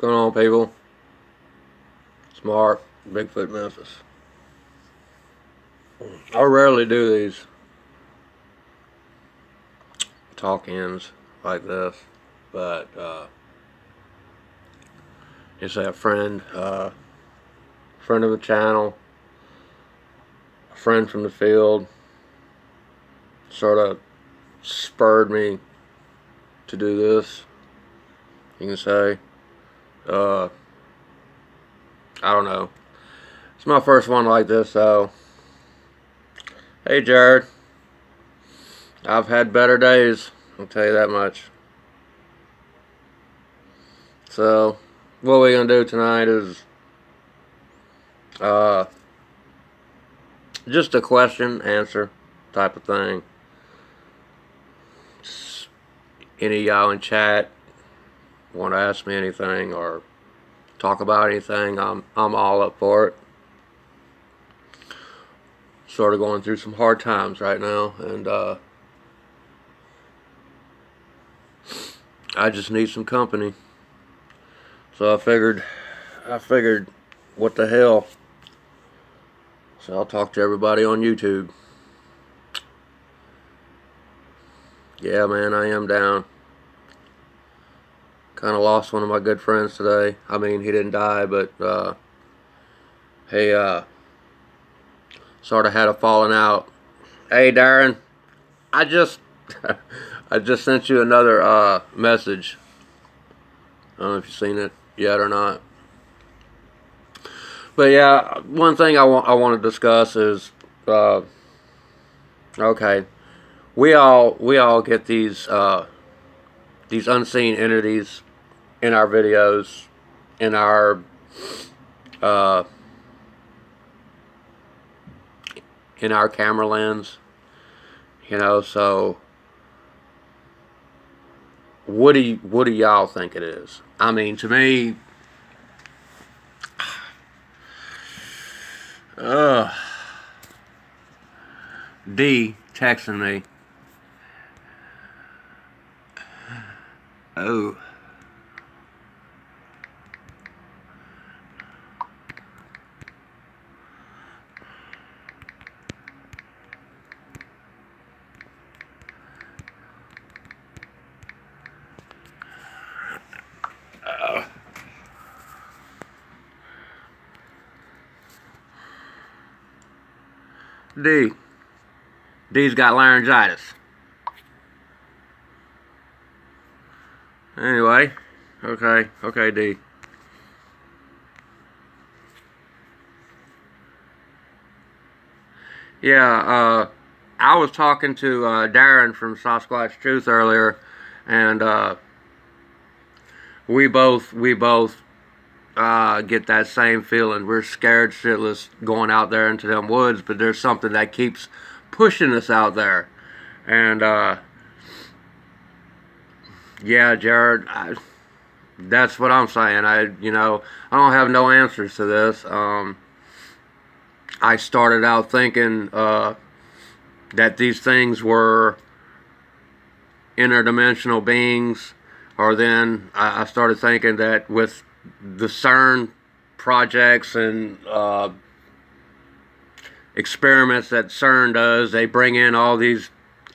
going on, people? It's Mark, Bigfoot Memphis. I rarely do these talk-ins like this, but it's a friend of the channel, a friend from the field, sort of spurred me to do this, you can say. I don't know. It's my first one like this, so. Hey, Jared. I've had better days, I'll tell you that much. So, what we're going to do tonight is just a question, answer type of thing. Any of y'all in chat want to ask me anything or talk about anything, I'm all up for it. Sort of going through some hard times right now, and I just need some company. So I figured, what the hell? So I'll talk to everybody on YouTube. Yeah, man, I am down. Kind of lost one of my good friends today. I mean, he didn't die, but he sort of had a falling out. Hey, Darren, I just sent you another message. I don't know if you've seen it yet or not. But yeah, one thing I want to discuss is okay, we all get these unseen entities in our videos, in our camera lens, you know. So what do y'all think it is? I mean, to me, D texting me. Oh. D's got laryngitis. Anyway, okay, D. Yeah, I was talking to Darren from Sasquatch Truth earlier, and we both get that same feeling. We're scared shitless going out there into them woods, but there's something that keeps pushing us out there. And yeah, Jared, that's what I'm saying. I don't have no answers to this. I started out thinking that these things were interdimensional beings, or then I started thinking that with the CERN projects and experiments that CERN does, they bring in all these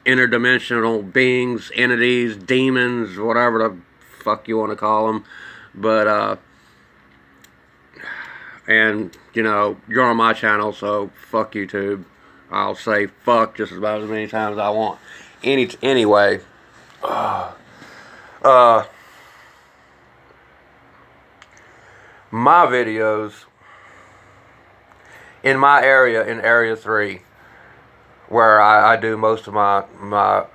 interdimensional beings, entities, demons, whatever the fuck you want to call them. But and you're on my channel, so fuck YouTube. I'll say fuck just about as many times as I want. Anyway, my videos in my area, in Area 3, where I do most of my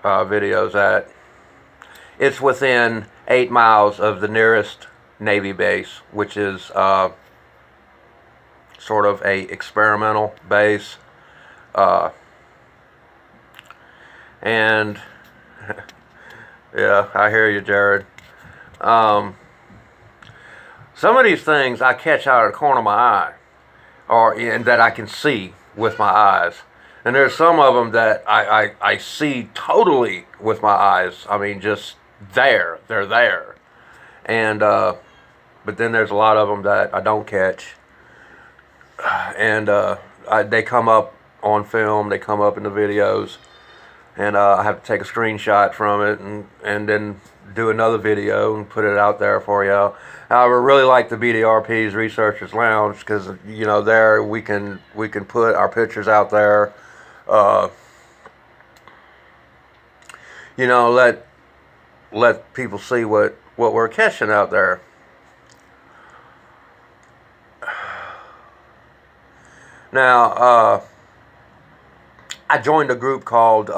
videos at, it's within 8 miles of the nearest Navy base, which is sort of a experimental base, and yeah, I hear you, Jared. Some of these things I catch out of the corner of my eye, and that I can see with my eyes. And there's some of them that I see totally with my eyes. I mean, just there. They're there. And but then there's a lot of them that I don't catch, and they come up on film, they come up in the videos, and I have to take a screenshot from it and then do another video and put it out there for y'all. I would really like the BDRP's Researchers Lounge, because you know, there we can put our pictures out there. You know, let people see what we're catching out there. Now, I joined a group called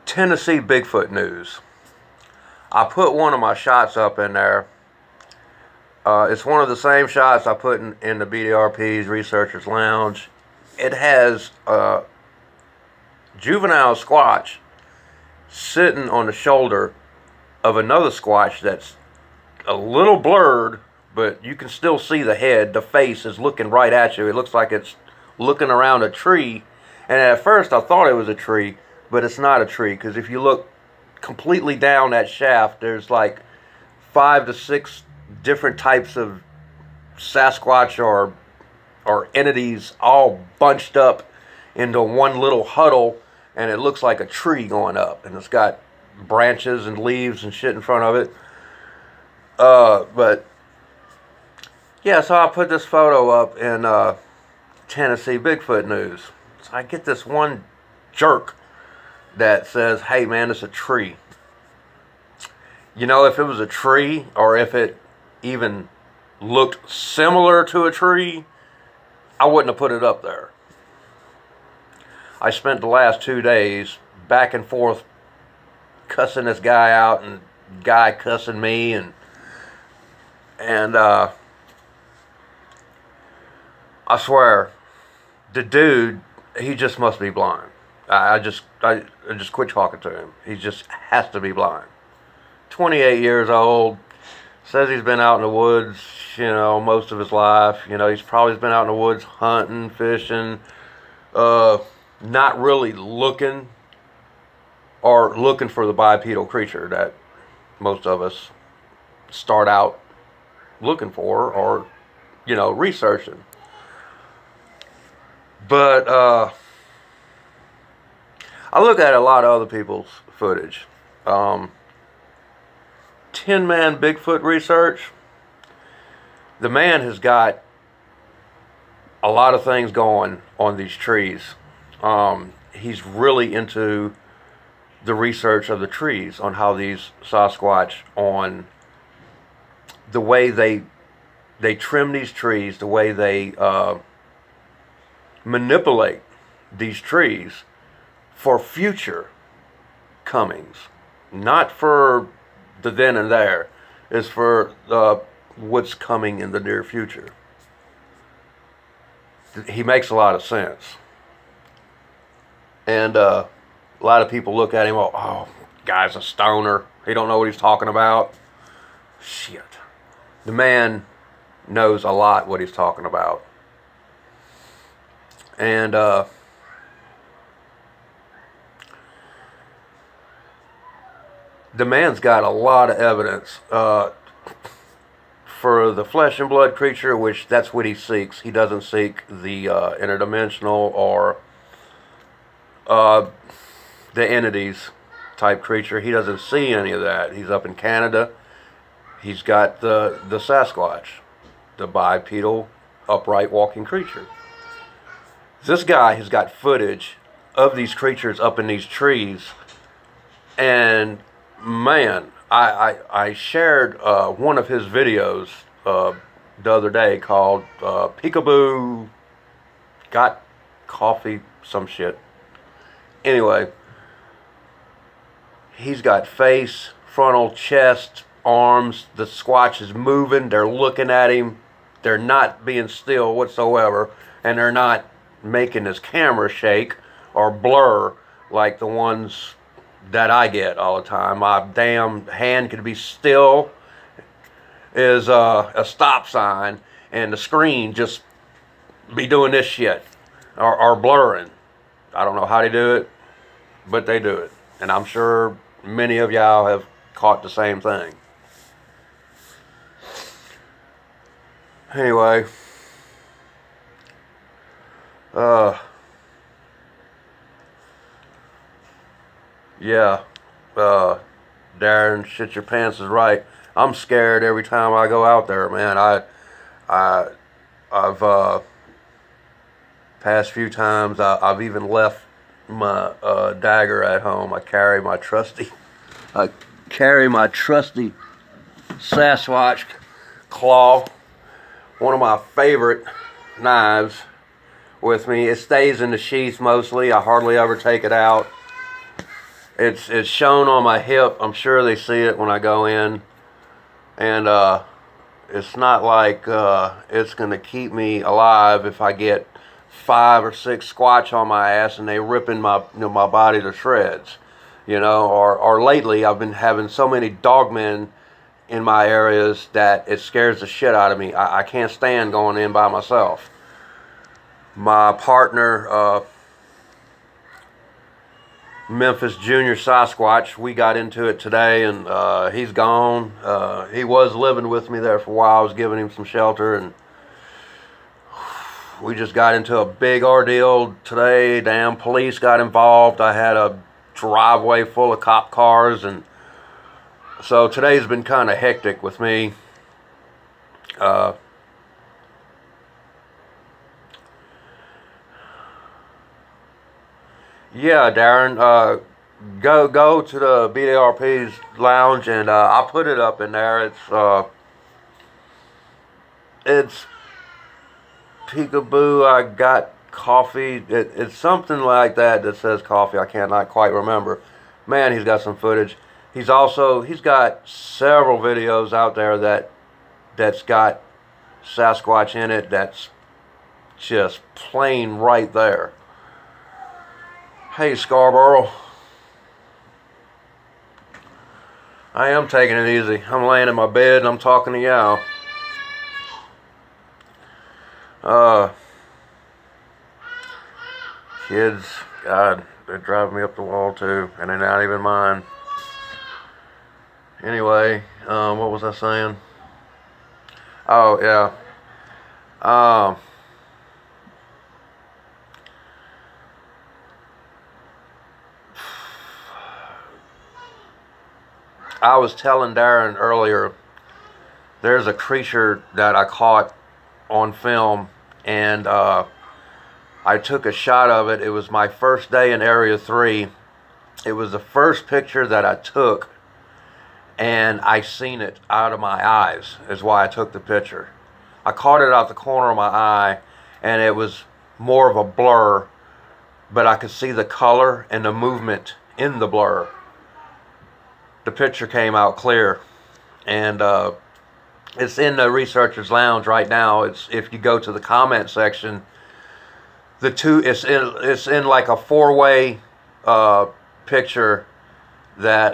Tennessee Bigfoot News. I put one of my shots up in there. It's one of the same shots I put in the BDRP's Researchers Lounge. It has a juvenile squatch sitting on the shoulder of another squatch that's a little blurred, but you can still see the head. The face is looking right at you. It looks like it's looking around a tree. And at first I thought it was a tree, but it's not a tree, because if you look completely down that shaft, there's like 5 to 6 different types of Sasquatch or entities all bunched up into one little huddle, and it looks like a tree going up, and it's got branches and leaves and shit in front of it. But yeah, so I put this photo up in Tennessee Bigfoot News. So I get this one jerk that says, "Hey man, it's a tree." You know, if it was a tree, or if it even looked similar to a tree, I wouldn't have put it up there. I spent the last 2 days back and forth cussing this guy out, and guy cussing me, and I swear, the dude, he just must be blind. I just quit talking to him. He just has to be blind. 28 years old, says he's been out in the woods, you know, most of his life. You know, he's probably been out in the woods hunting, fishing, not really looking for the bipedal creature that most of us start out looking for, or, you know, researching. But I look at a lot of other people's footage. 10-man Bigfoot research. The man has got a lot of things going on these trees. He's really into the research of the trees, on how these Sasquatch, on the way they trim these trees, the way they manipulate these trees for future comings, not for the then and there. It's for what's coming in the near future. He makes a lot of sense. And a lot of people look at him, oh, guy's a stoner. He don't know what he's talking about. Shit. The man knows a lot what he's talking about. And the man's got a lot of evidence for the flesh and blood creature, which that's what he seeks. He doesn't seek the interdimensional or the entities type creature. He doesn't see any of that. He's up in Canada. He's got the Sasquatch, the bipedal, upright walking creature. This guy has got footage of these creatures up in these trees, and man, I shared one of his videos the other day called Peekaboo Got Coffee, some shit. Anyway, he's got face, frontal, chest, arms. The Squatch is moving. They're looking at him. They're not being still whatsoever, and they're not making his camera shake or blur like the ones that I get all the time. My damn hand could be still as a stop sign, and the screen just be doing this shit, or blurring. I don't know how they do it, but they do it. And I'm sure many of y'all have caught the same thing. Anyway, yeah, Darren, shit your pants is right. I'm scared every time I go out there, man. I, I've past few times I've even left my dagger at home. I carry my trusty Sasquatch claw, one of my favorite knives, with me. It stays in the sheath mostly. I hardly ever take it out. It's shown on my hip. I'm sure they see it when I go in, and it's not like it's gonna keep me alive if I get 5 or 6 squatch on my ass and they ripping my my body to shreds, or lately I've been having so many dogmen in my areas that it scares the shit out of me. I can't stand going in by myself. My partner, Memphis Junior Sasquatch, we got into it today, and he's gone. He was living with me there for a while. I was giving him some shelter, and we just got into a big ordeal today. Damn, police got involved. I had a driveway full of cop cars, and so today's been kind of hectic with me. Yeah, Darren, go to the BDRP's lounge, and I put it up in there. It's peekaboo. I got coffee. It's something like that says coffee. I cannot quite remember. Man, he's got some footage. He's got several videos out there that's got Sasquatch in it. That's just plain right there. Hey, Scarborough. I am taking it easy. I'm laying in my bed and I'm talking to y'all. Kids, God, they're driving me up the wall too, and they're not even mine. Anyway, what was I saying? Oh, yeah. I was telling Darren earlier, there's a creature that I caught on film, and I took a shot of it. It was my first day in Area 3. It was the first picture that I took, and I seen it out of my eyes, is why I took the picture. I caught it out the corner of my eye, and it was more of a blur, but I could see the color and the movement in the blur. The picture came out clear, and it's in the researcher's lounge right now. If you go to the comment section, it's in like a 4-way picture that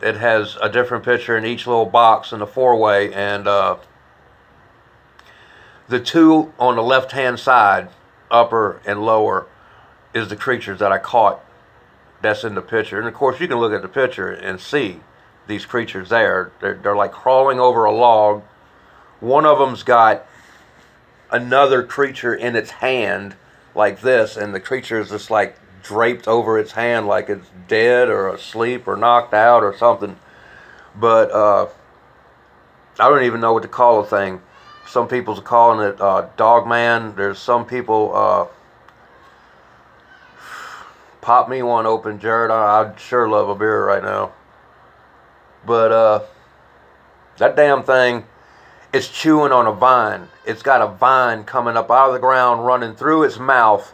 it has a different picture in each little box in the 4-way, and the 2 on the left hand side, upper and lower, is the creatures that I caught that's in the picture. And of course you can look at the picture and see these creatures there. They're like crawling over a log. One of them's got another creature in its hand like this, and the creature is just like draped over its hand like it's dead or asleep or knocked out or something. But I don't even know what to call the thing. Some people's calling it Dog Man. There's some people pop me one open, Jared. I'd sure love a beer right now. But that damn thing is chewing on a vine. It's got a vine coming up out of the ground, running through its mouth,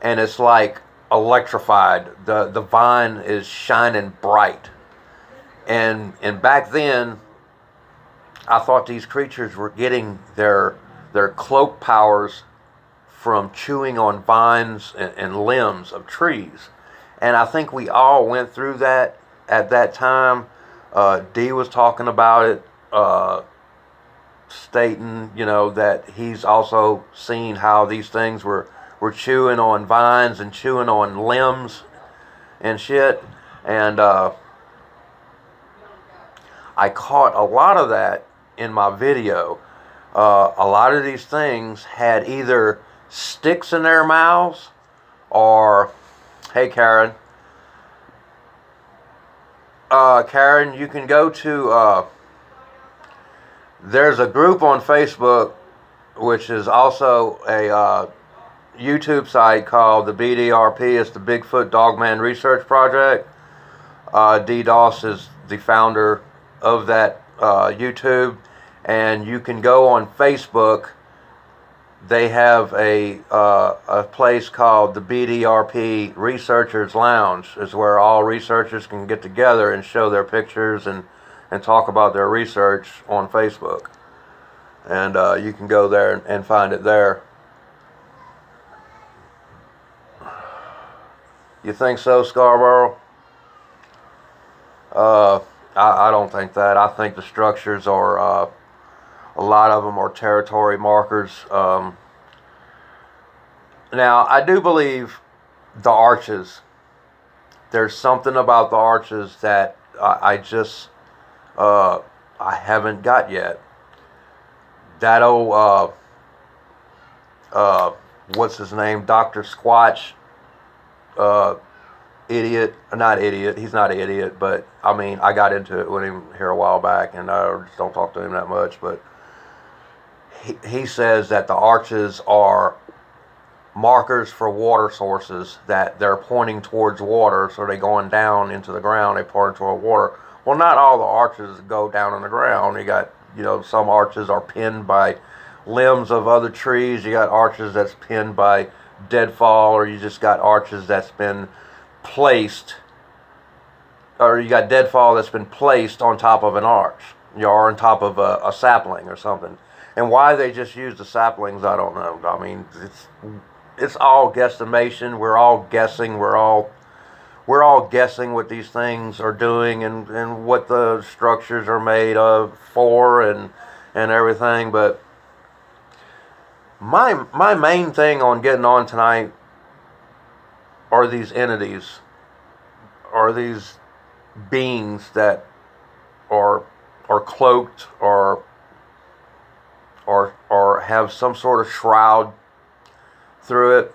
and it's like electrified. The vine is shining bright. And back then, I thought these creatures were getting their cloak powers from chewing on vines and limbs of trees. And I think we all went through that at that time. Dee was talking about it, stating, that he's also seen how these things were chewing on vines and chewing on limbs and shit. And I caught a lot of that in my video. a lot of these things had either sticks in their mouths or, hey Karen, Karen, you can go to, there's a group on Facebook, which is also a YouTube site called the BDRP. It's the Bigfoot Dogman Research Project. DDoS is the founder of that YouTube, and you can go on Facebook. They have a place called the BDRP Researchers Lounge. Is where all researchers can get together and show their pictures and talk about their research on Facebook. And you can go there and find it there. You think so, Scarborough? I don't think that. I think the structures are, a lot of them are territory markers. Now, I do believe the arches. There's something about the arches that I haven't got yet. That old, what's his name? Dr. Squatch, idiot, not idiot, he's not an idiot, but I mean, I got into it with him here a while back, and I just don't talk to him that much, but he says that the arches are markers for water sources, that they're pointing towards water, so they're going down into the ground, they point toward water. Well, not all the arches go down in the ground. You got, some arches are pinned by limbs of other trees, you got arches that's pinned by deadfall, or you just got arches that's been placed, or you got deadfall that's been placed on top of an arch, or on top of a sapling or something. And why they just use the saplings, I don't know. I mean, it's all guesstimation. We're all guessing. We're all guessing what these things are doing and what the structures are made of for and everything. But my main thing on getting on tonight are these entities, are these beings that are cloaked or have some sort of shroud through it.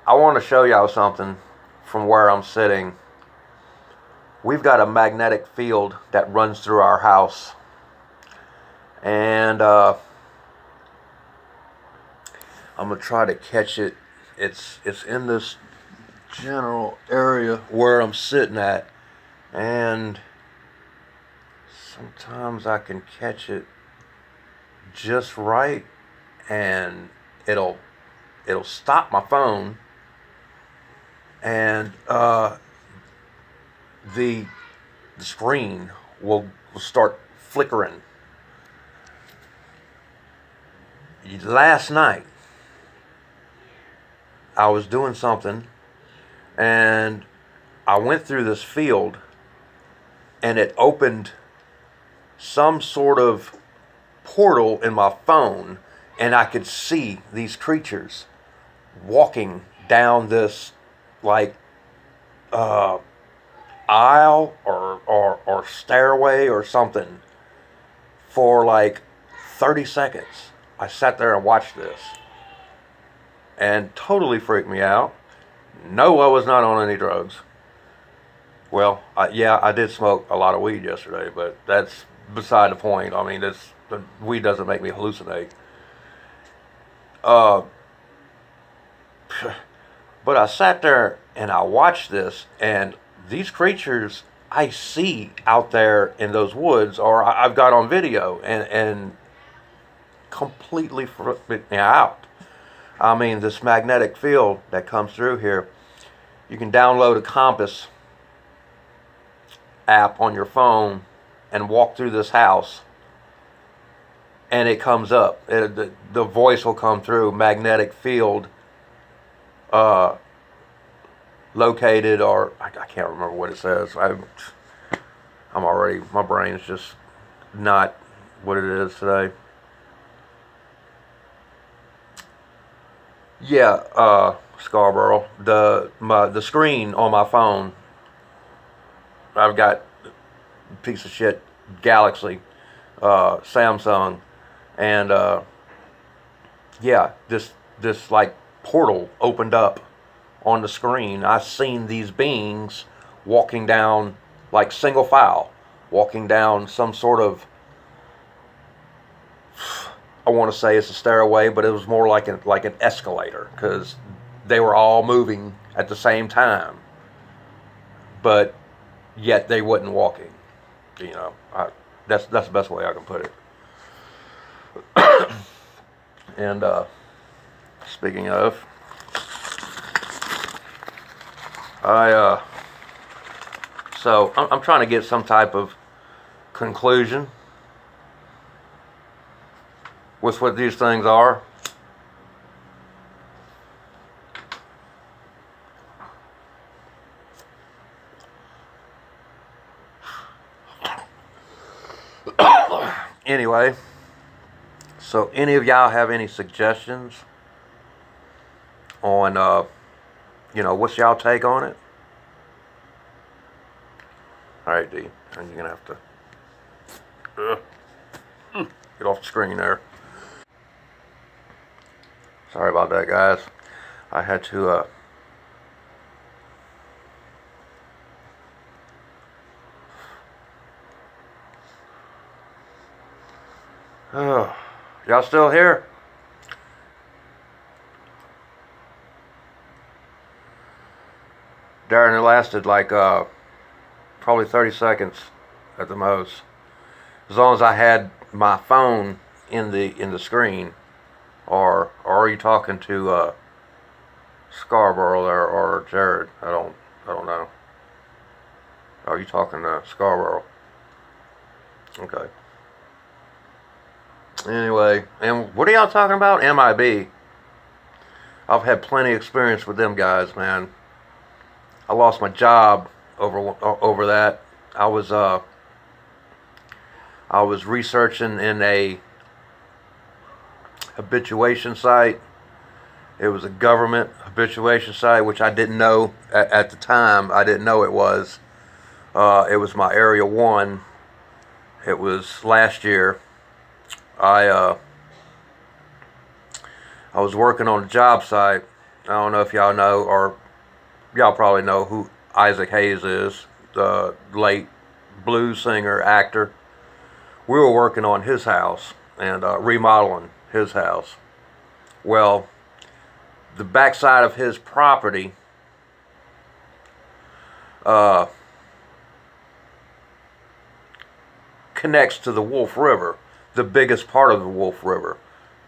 I want to show y'all something from where I'm sitting. We've got a magnetic field that runs through our house, and I'm gonna try to catch it. It's in this general area where I'm sitting at, and sometimes I can catch it just right, and it'll stop my phone, and the screen will start flickering. Last night I was doing something, and I went through this field, and it opened some sort of portal in my phone, and I could see these creatures walking down this aisle or stairway or something for 30 seconds. I sat there and watched this, and totally freaked me out. No, I was not on any drugs. Well, I did smoke a lot of weed yesterday, but that's beside the point. I mean, the weed doesn't make me hallucinate. But I sat there and I watched this, and these creatures I see out there in those woods, or I've got on video, and completely freaked me out. I mean, this magnetic field that comes through here, you can download a compass app on your phone and walk through this house, and it comes up. The voice will come through, magnetic field located, or I can't remember what it says. I'm already, my brain's just not what it is today. Yeah, Scarborough, the screen on my phone, I've got a piece of shit Galaxy, Samsung, And yeah, this like portal opened up on the screen. I seen these beings walking down, like single file, walking down some sort of, I want to say it's a stairway, but it was more like an escalator, because they were all moving at the same time, but yet they wasn't walking. You know, that's the best way I can put it. And speaking of, so I'm trying to get some type of conclusion with what these things are. Anyway, so any of y'all have any suggestions on, you know, what's y'all take on it? All right, D, and you're gonna have to get off the screen there. Sorry about that, guys. I had to oh, y'all still here? Darren, it lasted like probably 30 seconds at the most. As long as I had my phone in the screen. Or are you talking to Scarborough there, or Jared? I don't know. Are you talking to Scarborough? Okay. Anyway, and what are y'all talking about? MIB. I've had plenty of experience with them guys, man. I lost my job over that. I was researching in a habituation site. It was a government habituation site, which I didn't know at the time. I didn't know it was. It was my Area 1. It was last year. I was working on a job site. I don't know if y'all know, or y'all probably know who Isaac Hayes is, the late blues singer, actor. We were working on his house and remodeling his house. Well, the backside of his property connects to the Wolf River, the biggest part of the Wolf River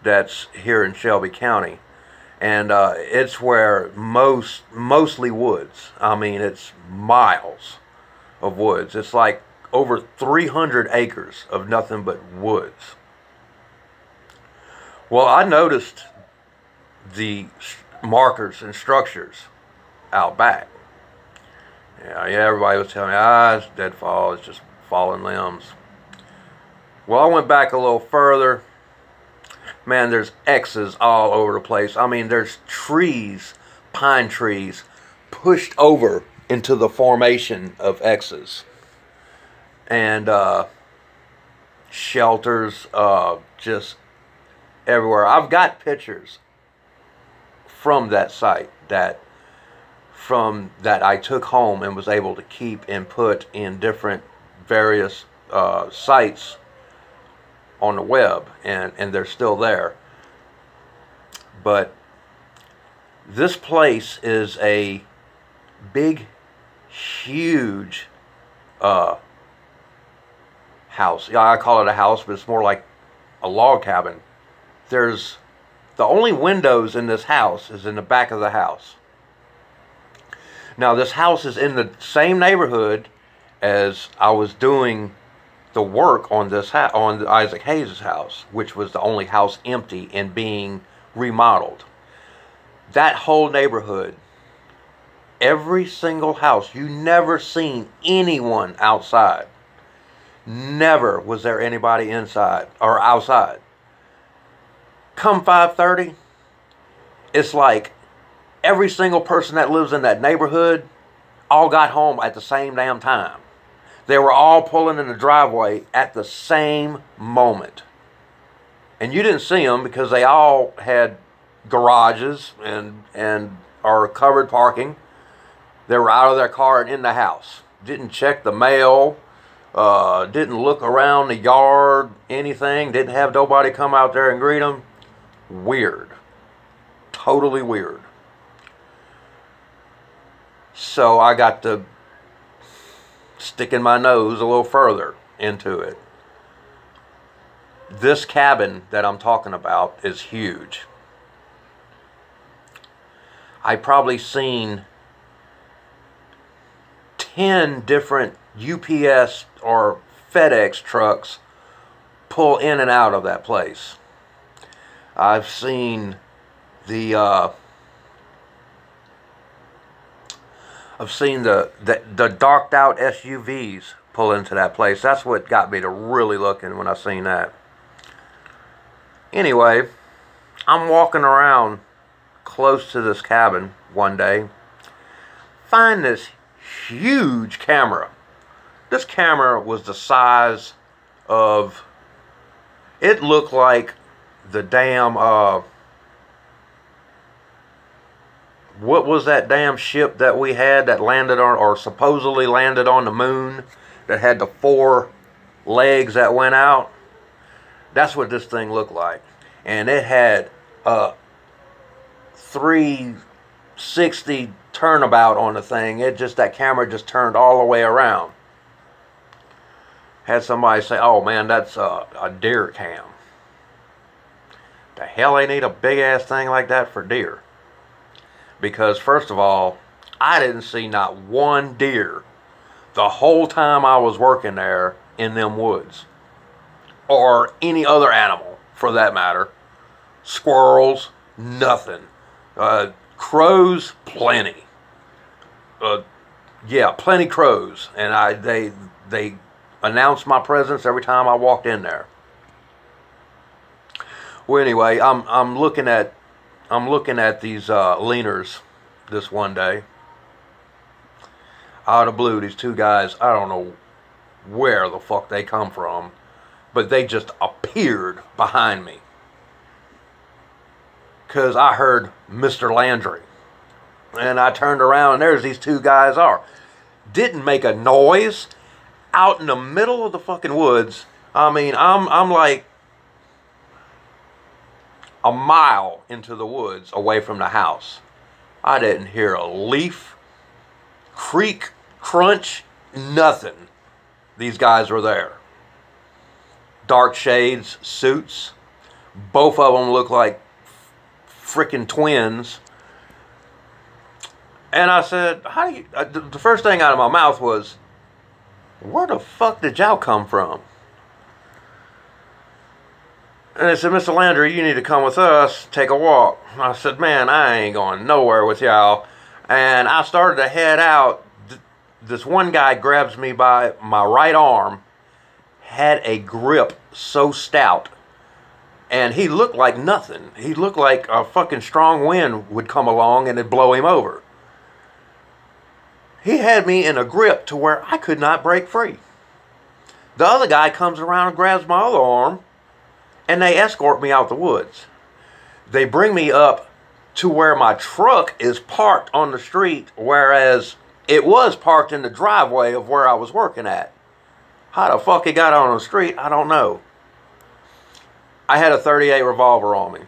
that's here in Shelby County. And it's where mostly woods. I mean, it's miles of woods. It's like over 300 acres of nothing but woods. Well, I noticed the markers and structures out back. Yeah, everybody was telling me, it's deadfall, it's just fallen limbs. Well, I went back a little further. Man, there's X's all over the place. I mean, there's trees, pine trees, pushed over into the formation of X's. And shelters just everywhere. I've got pictures from that site that I took home and was able to keep and put in different various sites on the web, and they're still there. But this place is a big, huge house. Yeah, I call it a house, but it's more like a log cabin. There's the only windows in this house is in the back of the house. Now, this house is in the same neighborhood as I was doing the work on this on Isaac Hayes' house, which was the only house empty and being remodeled. That whole neighborhood, every single house, you never seen anyone outside. Never was there anybody inside or outside. Come 5:30, it's like every single person that lives in that neighborhood all got home at the same damn time. They were all pulling in the driveway at the same moment. And you didn't see them because they all had garages and are covered parking. They were out of their car and in the house. Didn't check the mail. Didn't look around the yard, anything. Didn't have nobody come out there and greet them. Weird. Totally weird. So I got to sticking my nose a little further into it. This cabin that I'm talking about is huge. I probably seen 10 different UPS or FedEx trucks pull in and out of that place. I've seen the darked out SUVs pull into that place. That's what got me to really looking when I seen that. Anyway, I'm walking around close to this cabin one day, find this huge camera. This camera was the size of, it looked like the damn, what was that damn ship that we had that landed on, or supposedly landed on the moon, that had the 4 legs that went out? That's what this thing looked like. And it had a 360 turnabout on the thing. That camera just turned all the way around. Had somebody say, oh man, that's a deer cam. The hell they need a big ass thing like that for deer? Because first of all, I didn't see not one deer the whole time I was working there in them woods. Or any other animal, for that matter. Squirrels, nothing. Crows, plenty. Yeah, plenty crows. And they announced my presence every time I walked in there. Well, anyway, I'm looking at these leaners this one day. Out of the blue, these 2 guys, I don't know where the fuck they come from, but they just appeared behind me. Because I heard Mr. Landry. And I turned around and there's these 2 guys are. Didn't make a noise. Out in the middle of the fucking woods. I mean, I'm like a mile into the woods away from the house. I didn't hear a leaf, creak, crunch, nothing. These guys were there. Dark shades, suits. Both of them look like freaking twins. And I said, how do you... the first thing out of my mouth was, where the fuck did y'all come from? And they said, Mr. Landry, you need to come with us, take a walk. I said, man, I ain't going nowhere with y'all. And I started to head out. This one guy grabs me by my right arm, had a grip so stout, and he looked like nothing. He looked like a fucking strong wind would come along and it'd blow him over. He had me in a grip to where I could not break free. The other guy comes around and grabs my other arm, and they escort me out the woods. They bring me up to where my truck is parked on the street, whereas it was parked in the driveway of where I was working at. How the fuck it got on the street, I don't know. I had a .38 revolver on me.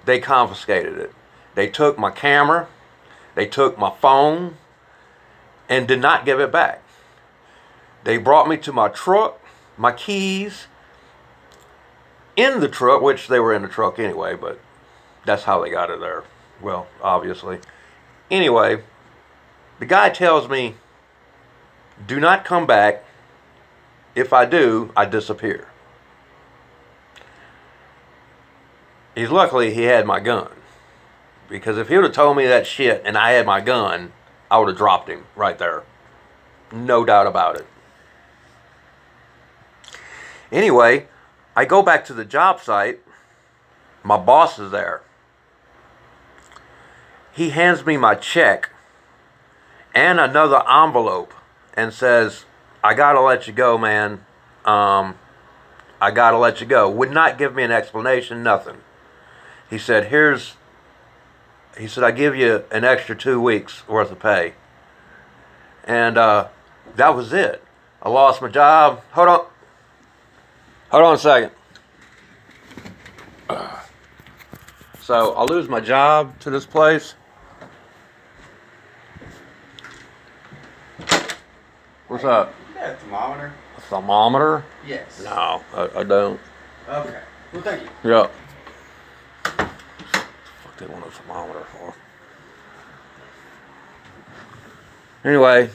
They confiscated it. They took my camera, they took my phone, and did not give it back. They brought me to my truck, my keys, in the truck, which they were in the truck anyway, but that's how they got it there. Well, obviously. Anyway, the guy tells me, do not come back. If I do, I disappear. Luckily, he had my gun. Because if he would have told me that shit and I had my gun, I would have dropped him right there. No doubt about it. Anyway, I go back to the job site. My boss is there. He hands me my check and another envelope and says, I gotta let you go, man. I got to let you go. Would not give me an explanation, nothing. He said, I give you an extra 2 weeks worth of pay. And that was it. I lost my job. Hold on a second. So I lose my job to this place. What's up? You got a thermometer? A thermometer? Yes. No, I don't. Okay. Well, thank you. Yeah. What they want a thermometer for? Anyway,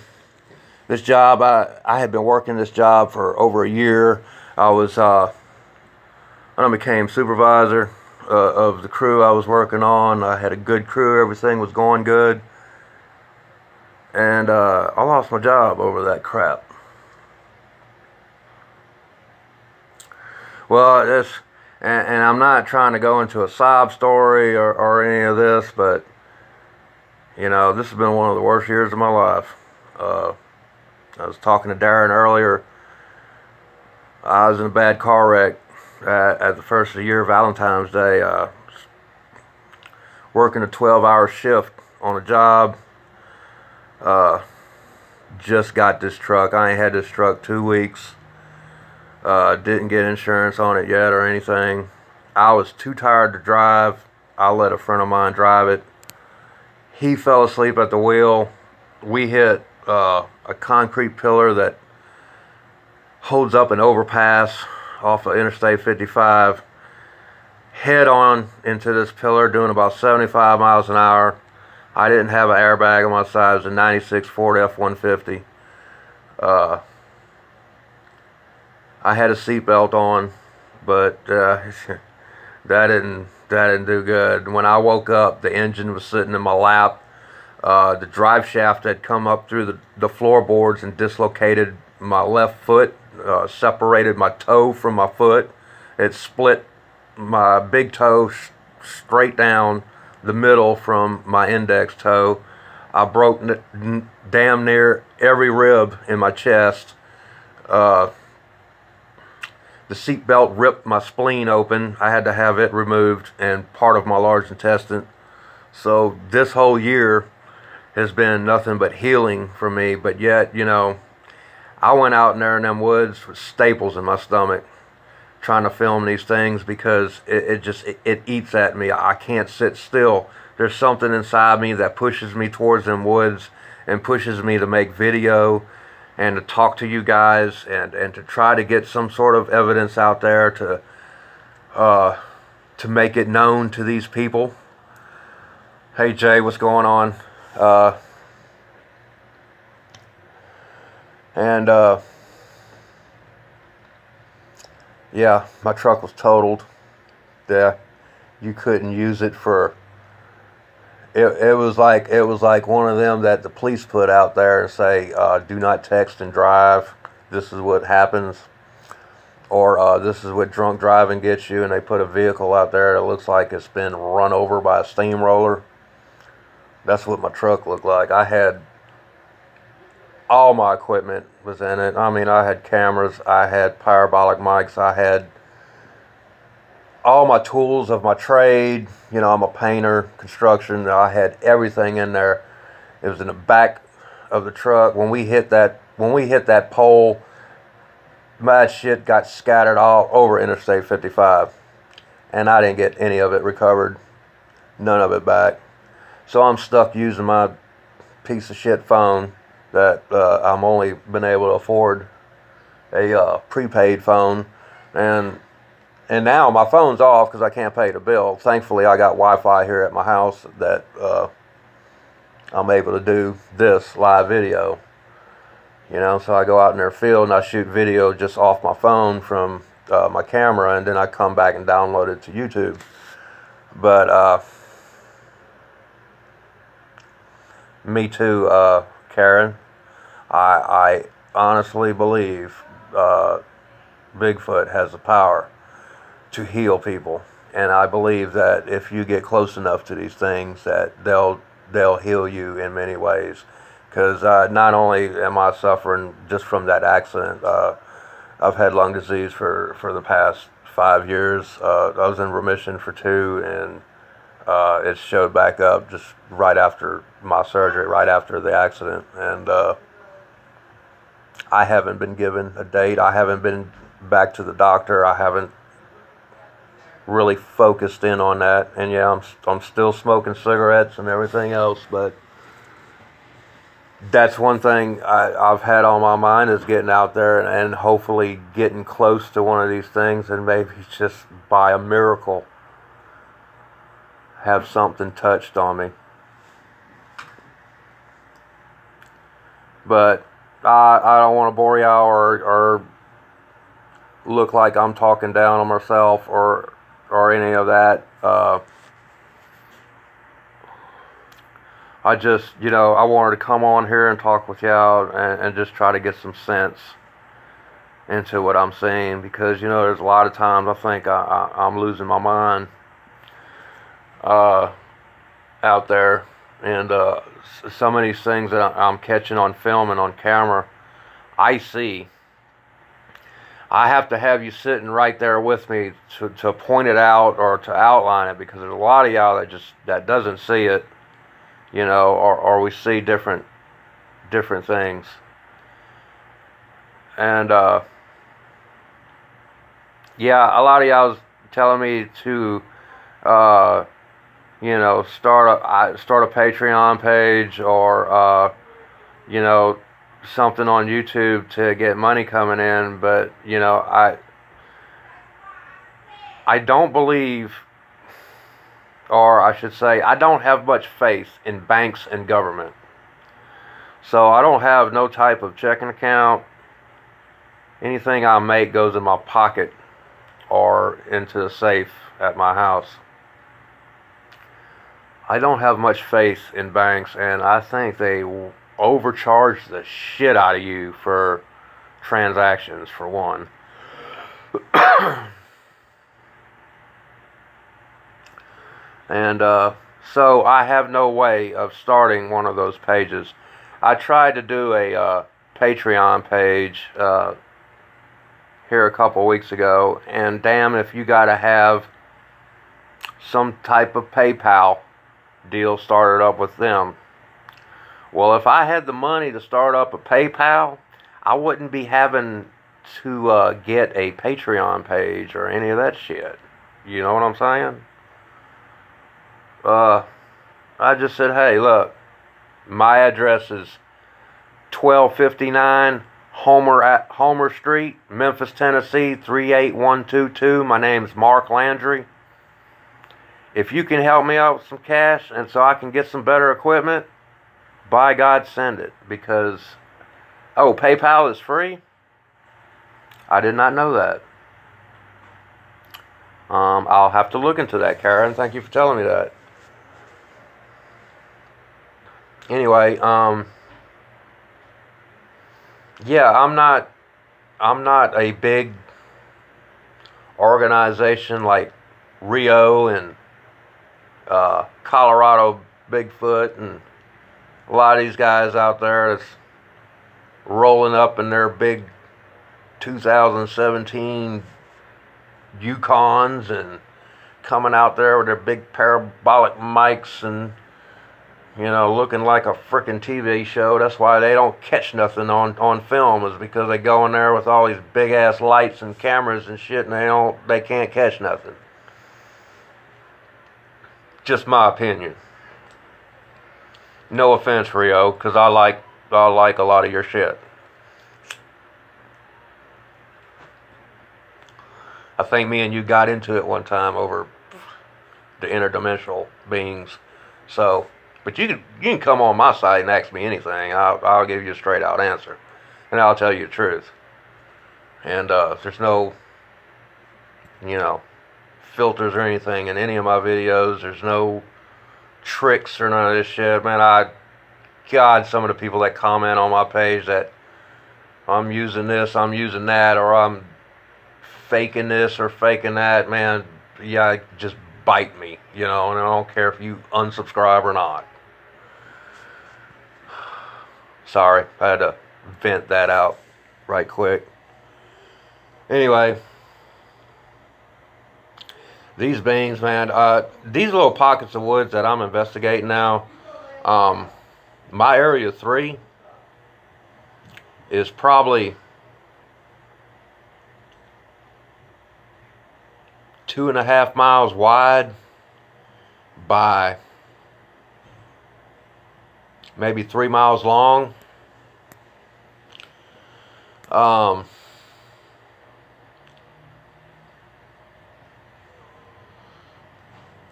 this job, I had been working this job for over a year. I became supervisor of the crew I was working on. I had a good crew. Everything was going good. And I lost my job over that crap. Well, and I'm not trying to go into a sob story or any of this, but, you know, this has been one of the worst years of my life. I was talking to Darren earlier. I was in a bad car wreck at the first of the year, Valentine's Day. Working a 12-hour shift on a job. Just got this truck. I ain't had this truck 2 weeks. Didn't get insurance on it yet or anything. I was too tired to drive. I let a friend of mine drive it. He fell asleep at the wheel. We hit a concrete pillar that holds up an overpass off of Interstate 55. Head on into this pillar doing about 75 miles an hour. I didn't have an airbag on my side. It was a 96 Ford F-150. I had a seatbelt on, but that didn't do good. When I woke up, the engine was sitting in my lap. The drive shaft had come up through the floorboards and dislocated my left foot, separated my toe from my foot. It split my big toe straight down the middle from my index toe. I broke damn near every rib in my chest. The seat belt ripped my spleen open. I had to have it removed and part of my large intestine. So this whole year has been nothing but healing for me. But yet, you know, I went out in there in them woods with staples in my stomach trying to film these things because it eats at me. I can't sit still. There's something inside me that pushes me towards them woods and pushes me to make video and to talk to you guys and to try to get some sort of evidence out there to make it known to these people. Hey Jay, what's going on? Yeah, my truck was totaled. Yeah, you couldn't use it for. It was like one of them that the police put out there and say, do not text and drive. This is what happens, or this is what drunk driving gets you. And they put a vehicle out there that looks like it's been run over by a steamroller. That's what my truck looked like. I had all my equipment was in it. I mean, I had cameras, I had parabolic mics, I had all my tools of my trade. You know, I'm a painter, construction. I had everything in there. It was in the back of the truck. When we hit that pole, my shit got scattered all over Interstate 55, and I didn't get any of it recovered, none of it back. So I'm stuck using my piece of shit phone that I'm only been able to afford a prepaid phone, and now my phone's off because I can't pay the bill. Thankfully, I got Wi-Fi here at my house that I'm able to do this live video. You know, so I go out in their field and I shoot video just off my phone from my camera, and then I come back and download it to YouTube. But me too, Karen. I honestly believe Bigfoot has the power to heal people, and I believe that if you get close enough to these things, that they'll heal you in many ways. Because not only am I suffering just from that accident, I've had lung disease for the past 5 years. I was in remission for 2, and it showed back up just right after my surgery, right after the accident. And I haven't been given a date. I haven't been back to the doctor. I haven't really focused in on that. And yeah, I'm still smoking cigarettes and everything else, but that's one thing I've had on my mind, is getting out there and hopefully getting close to one of these things, and maybe just by a miracle have something touched on me. But I don't want to bore y'all or look like I'm talking down on myself or any of that. I just, I wanted to come on here and talk with y'all and just try to get some sense into what I'm saying, because, there's a lot of times I think I'm losing my mind out there, and some of these things that I'm catching on film and on camera, I see. I have to have you sitting right there with me to point it out or to outline it, because there's a lot of y'all that doesn't see it, or we see different things. And yeah, a lot of y'all was telling me to start a Patreon page, or something on YouTube to get money coming in. But I don't believe, or I should say, I don't have much faith in banks and government. So I don't have no type of checking account. Anything I make goes in my pocket or into the safe at my house. I don't have much faith in banks, and I think they overcharge the shit out of you for transactions, for one. And so I have no way of starting one of those pages. I tried to do a Patreon page here a couple weeks ago, and damn if you gotta have some type of PayPal deal started up with them. Well, if I had the money to start up a PayPal, I wouldn't be having to get a Patreon page or any of that shit. You know what I'm saying? I just said, hey, look, my address is 1259 Homer Street, Memphis, Tennessee, 38122. My name's Mark Landry. If you can help me out with some cash and so I can get some better equipment, by God, send it. Because, PayPal is free? I did not know that. I'll have to look into that, Karen. Thank you for telling me that. Anyway, yeah, I'm not a big organization like Rio and Colorado BIGFOOT and a lot of these guys out there that's rolling up in their big 2017 Yukons and coming out there with their big parabolic mics and looking like a frickin' TV show. That's why they don't catch nothing on film, is because they go in there with all these big ass lights and cameras and shit, and they can't catch nothing. Just my opinion. No offense, Rio, because I like a lot of your shit. I think me and you got into it one time over the interdimensional beings. So, but you can come on my site and ask me anything. I'll give you a straight out answer, and I'll tell you the truth. And there's no, filters or anything in any of my videos. There's no tricks or none of this shit, man. God, some of the people that comment on my page that I'm using this, I'm using that, or I'm faking this or faking that, man, yeah, just bite me, and I don't care if you unsubscribe or not. Sorry, I had to vent that out right quick. Anyway, these beans, man, these little pockets of woods that I'm investigating now, my area 3 is probably 2.5 miles wide by maybe 3 miles long.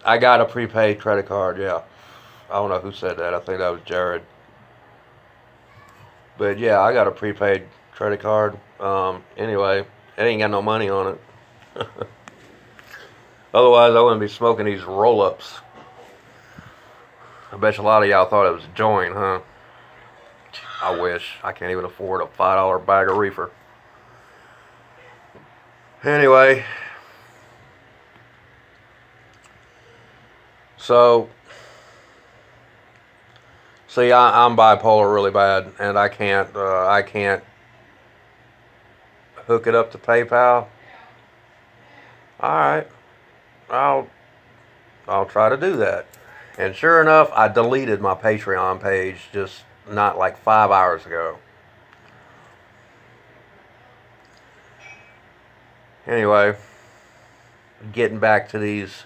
I got a prepaid credit card, yeah. I don't know who said that. I think that was Jared. But yeah, I got a prepaid credit card. Anyway, it ain't got no money on it. Otherwise, I wouldn't be smoking these roll-ups. I bet you a lot of y'all thought it was a joint, huh? I wish. I can't even afford a $5 bag of reefer. Anyway. So, see, I'm bipolar really bad, and I can't hook it up to PayPal. All right, I'll try to do that. And sure enough, I deleted my Patreon page just not like 5 hours ago. Anyway, getting back to these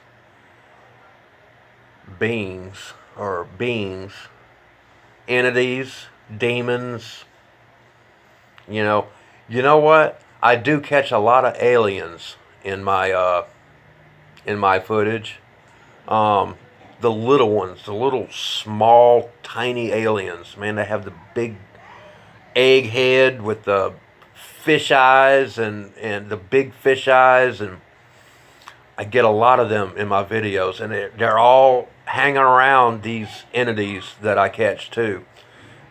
beings, entities, demons. You know what? I do catch a lot of aliens in my footage. The little ones, the little small, tiny aliens. Man, they have the big egg head with the fish eyes and the big fish eyes, and I get a lot of them in my videos, and they're all hanging around these entities that I catch too.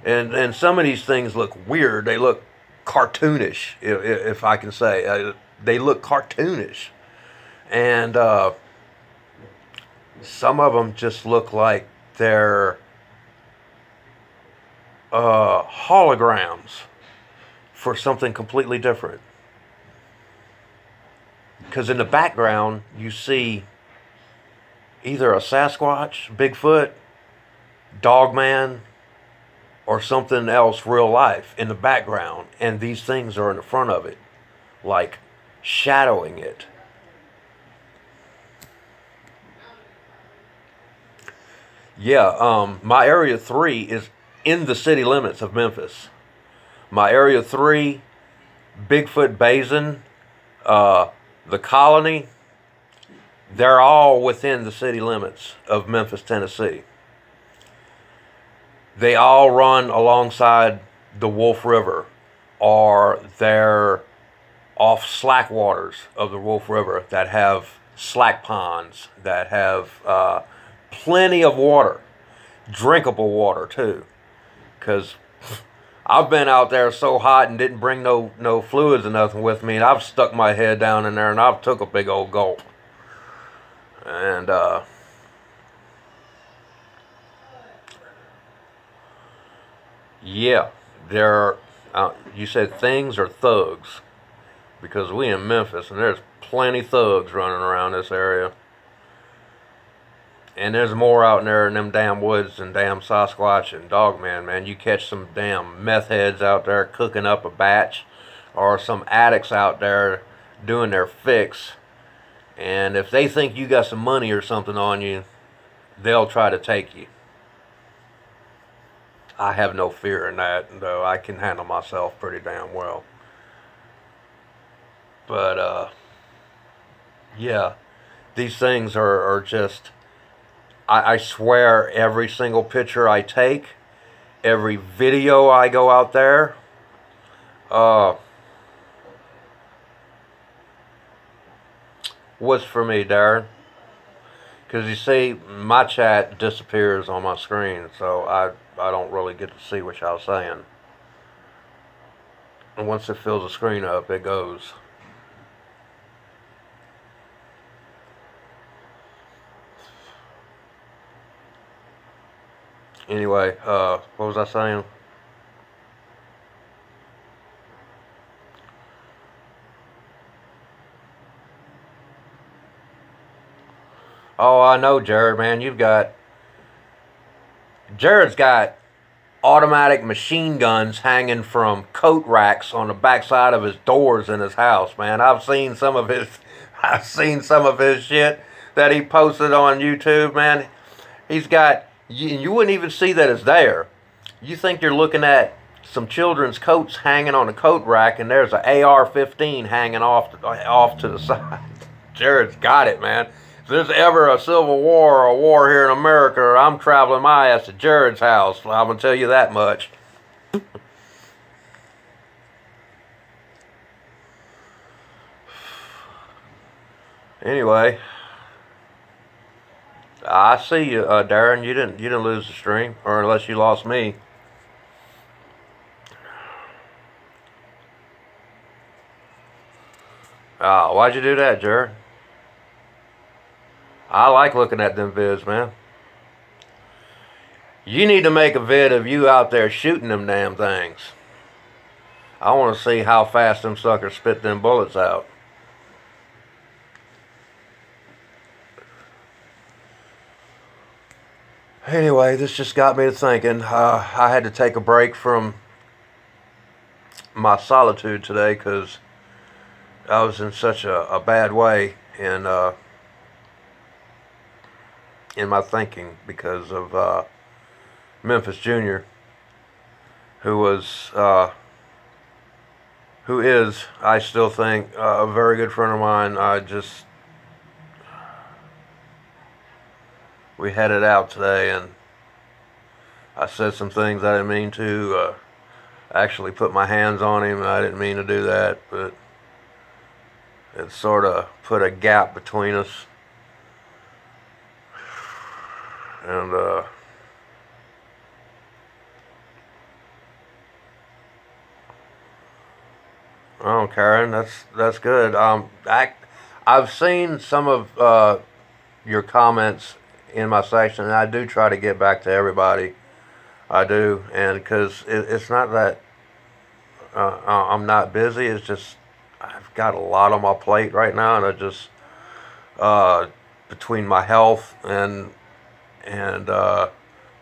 And some of these things look weird. They look cartoonish, if I can say. They look cartoonish. And some of them just look like they're holograms for something completely different. Because in the background, you see either a Sasquatch, Bigfoot, Dogman, or something else real life in the background. And these things are in the front of it, like shadowing it. Yeah, my Area 3 is in the city limits of Memphis. My Area 3, Bigfoot Basin, the Colony, they're all within the city limits of Memphis, Tennessee. They all run alongside the Wolf River, or they're off slack waters of the Wolf River that have slack ponds, that have plenty of water, drinkable water too. Because I've been out there so hot and didn't bring no fluids or nothing with me, and I've stuck my head down in there and I've took a big old gulp. And yeah, they're you said things or thugs, because we in Memphis and there's plenty thugs running around this area. And there's more out there in them damn woods than damn Sasquatch and Dogman, man. You catch some damn meth heads out there cooking up a batch, or some addicts out there doing their fix. And if they think you got some money or something on you, they'll try to take you. I have no fear in that, though. I can handle myself pretty damn well. But, yeah, these things are just... I swear every single picture I take, every video I go out there, was for me, Darren. Because you see, my chat disappears on my screen, so I don't really get to see what y'all saying. And once it fills the screen up, it goes. Anyway, what was I saying? Oh, I know, Jared's got automatic machine guns hanging from coat racks on the backside of his doors in his house, man. I've seen some of his shit that he posted on YouTube, man. He's got, you wouldn't even see that it's there. You think you're looking at some children's coats hanging on a coat rack, and there's an AR-15 hanging off to the side. Jared's got it, man. If there's ever a civil war or a war here in America, I'm traveling my ass to Jared's house. I'm going to tell you that much. Anyway, I see you, Darren. You didn't lose the stream, or unless you lost me. Why'd you do that, Jared? I like looking at them vids, man. You need to make a vid of you out there shooting them damn things. I want to see how fast them suckers spit them bullets out. Anyway, this just got me to thinking. I had to take a break from my solitude today because I was in such a bad way in my thinking because of Memphis Jr., who is, I still think, a very good friend of mine. We headed out today, and I said some things I didn't mean to. Actually put my hands on him, and I didn't mean to do that, but it sort of put a gap between us. And oh, Karen, that's good. I've seen some of your comments in my section, and I do try to get back to everybody. I do, and because it's not that I'm not busy. It's just I've got a lot on my plate right now, and I just between my health and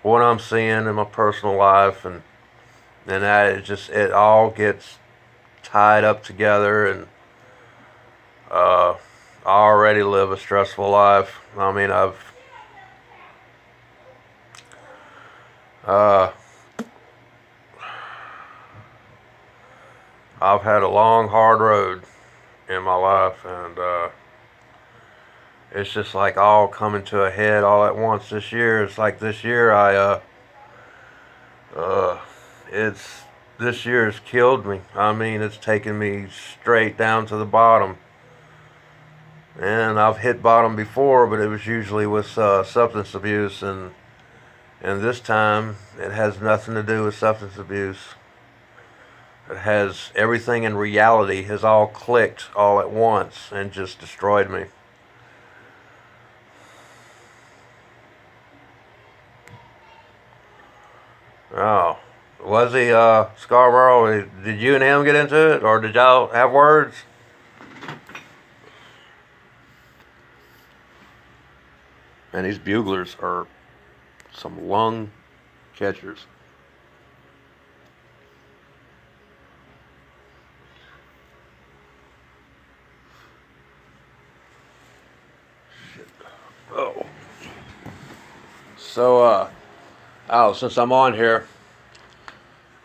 what I'm seeing in my personal life, and that it all gets tied up together, and I already live a stressful life. I mean, I've had a long, hard road in my life, and it's just like all coming to a head all at once this year. It's like this year this year has killed me. I mean, it's taken me straight down to the bottom. And I've hit bottom before, but it was usually with substance abuse, and this time it has nothing to do with substance abuse. It has everything in reality has all clicked all at once and just destroyed me. Oh, was he Scarborough? Did you and him get into it, or did y'all have words? And these buglers are some lung catchers. Shit. Oh. So, since I'm on here,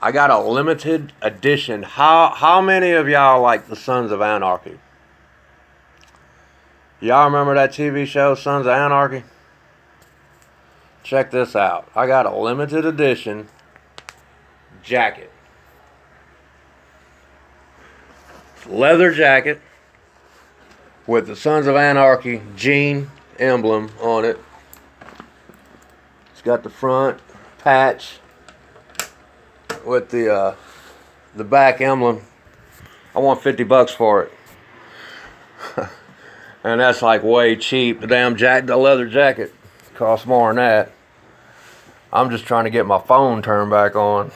I got a limited edition. How many of y'all like the Sons of Anarchy? Y'all remember that TV show, Sons of Anarchy? Check this out. I got a limited edition jacket. Leather jacket with the Sons of Anarchy jean emblem on it. It's got the front patch with the back emblem. I want $50 for it. And that's like way cheap. The leather jacket costs more than that. I'm just trying to get my phone turned back on.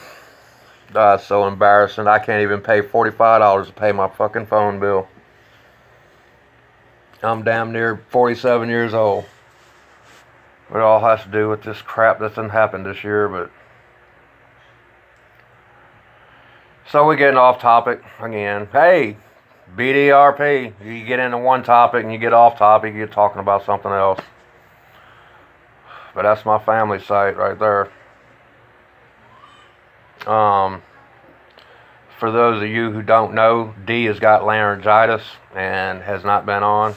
That's so embarrassing. I can't even pay $45 to pay my fucking phone bill. I'm damn near 47 years old. It all has to do with this crap that's happened this year, but... So we're getting off topic again. Hey, BDRP. You get into one topic and you get off topic, you're talking about something else. But that's my family site right there. For those of you who don't know, D has got laryngitis and has not been on.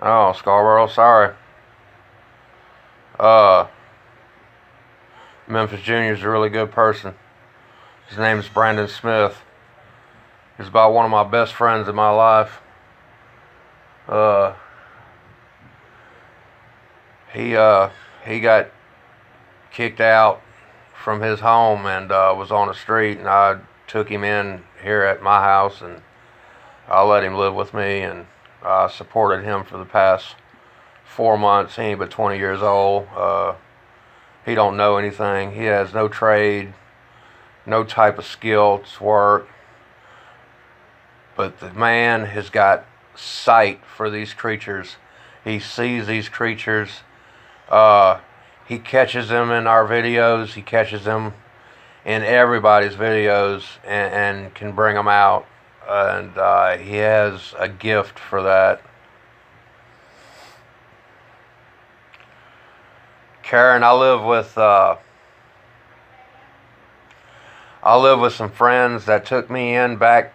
Oh, Scarborough, sorry. Memphis Jr. is a really good person. His name is Brandon Smith. He's about one of my best friends in my life. He got kicked out from his home and was on the street, and I took him in here at my house, and I let him live with me, and I supported him for the past 4 months. He ain't but 20 years old. He don't know anything. He has no trade, no type of skill to work. But the man has got sight for these creatures. He sees these creatures. He catches them in our videos. He catches them in everybody's videos and can bring them out. And he has a gift for that. Karen, I live with some friends that took me in back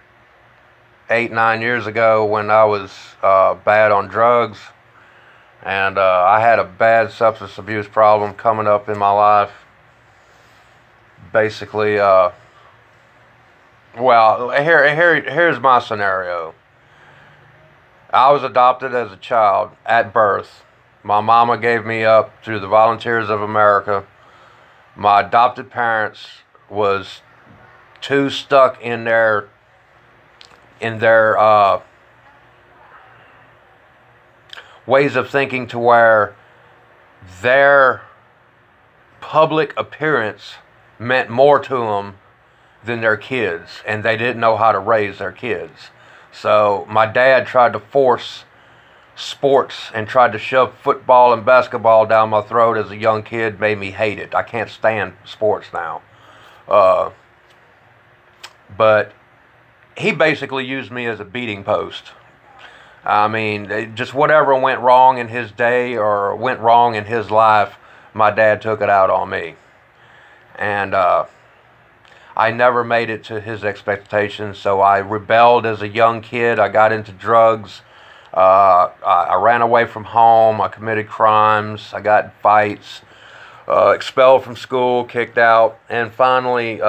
8-9 years ago when I was bad on drugs, and I had a bad substance abuse problem coming up in my life. Basically, well, here's my scenario. I was adopted as a child at birth. My mama gave me up through the Volunteers of America. My adopted parents was too stuck in their ways of thinking to where their public appearance meant more to them than their kids, and they didn't know how to raise their kids. So my dad tried to force sports and tried to shove football and basketball down my throat as a young kid. Made me hate it. I can't stand sports now. But he basically used me as a beating post. I mean, just whatever went wrong in his day or went wrong in his life, my dad took it out on me. And I never made it to his expectations, so I rebelled as a young kid. I got into drugs. I ran away from home. I committed crimes. I got in fights. Expelled from school, kicked out. And finally,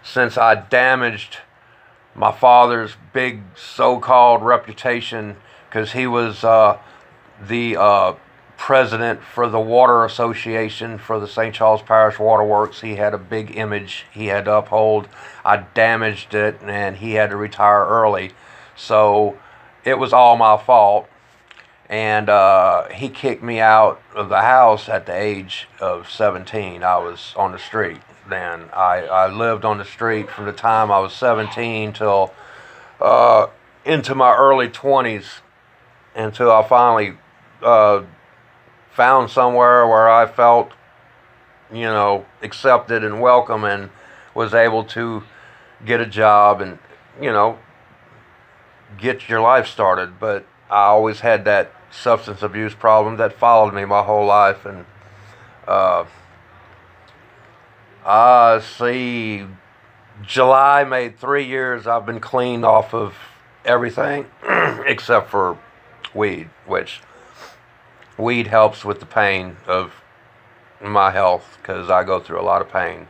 since I damaged my father's big so-called reputation, because he was the president for the Water Association for the St. Charles Parish Waterworks. He had a big image he had to uphold. I damaged it, and he had to retire early. So it was all my fault. And he kicked me out of the house at the age of 17. I was on the street then. I lived on the street from the time I was 17 till into my early 20s, until I finally found somewhere where I felt, accepted and welcome, and was able to get a job and, get your life started. But I always had that substance abuse problem that followed me my whole life. And July made 3 years I've been clean off of everything except for weed, which weed helps with the pain of my health, because I go through a lot of pain.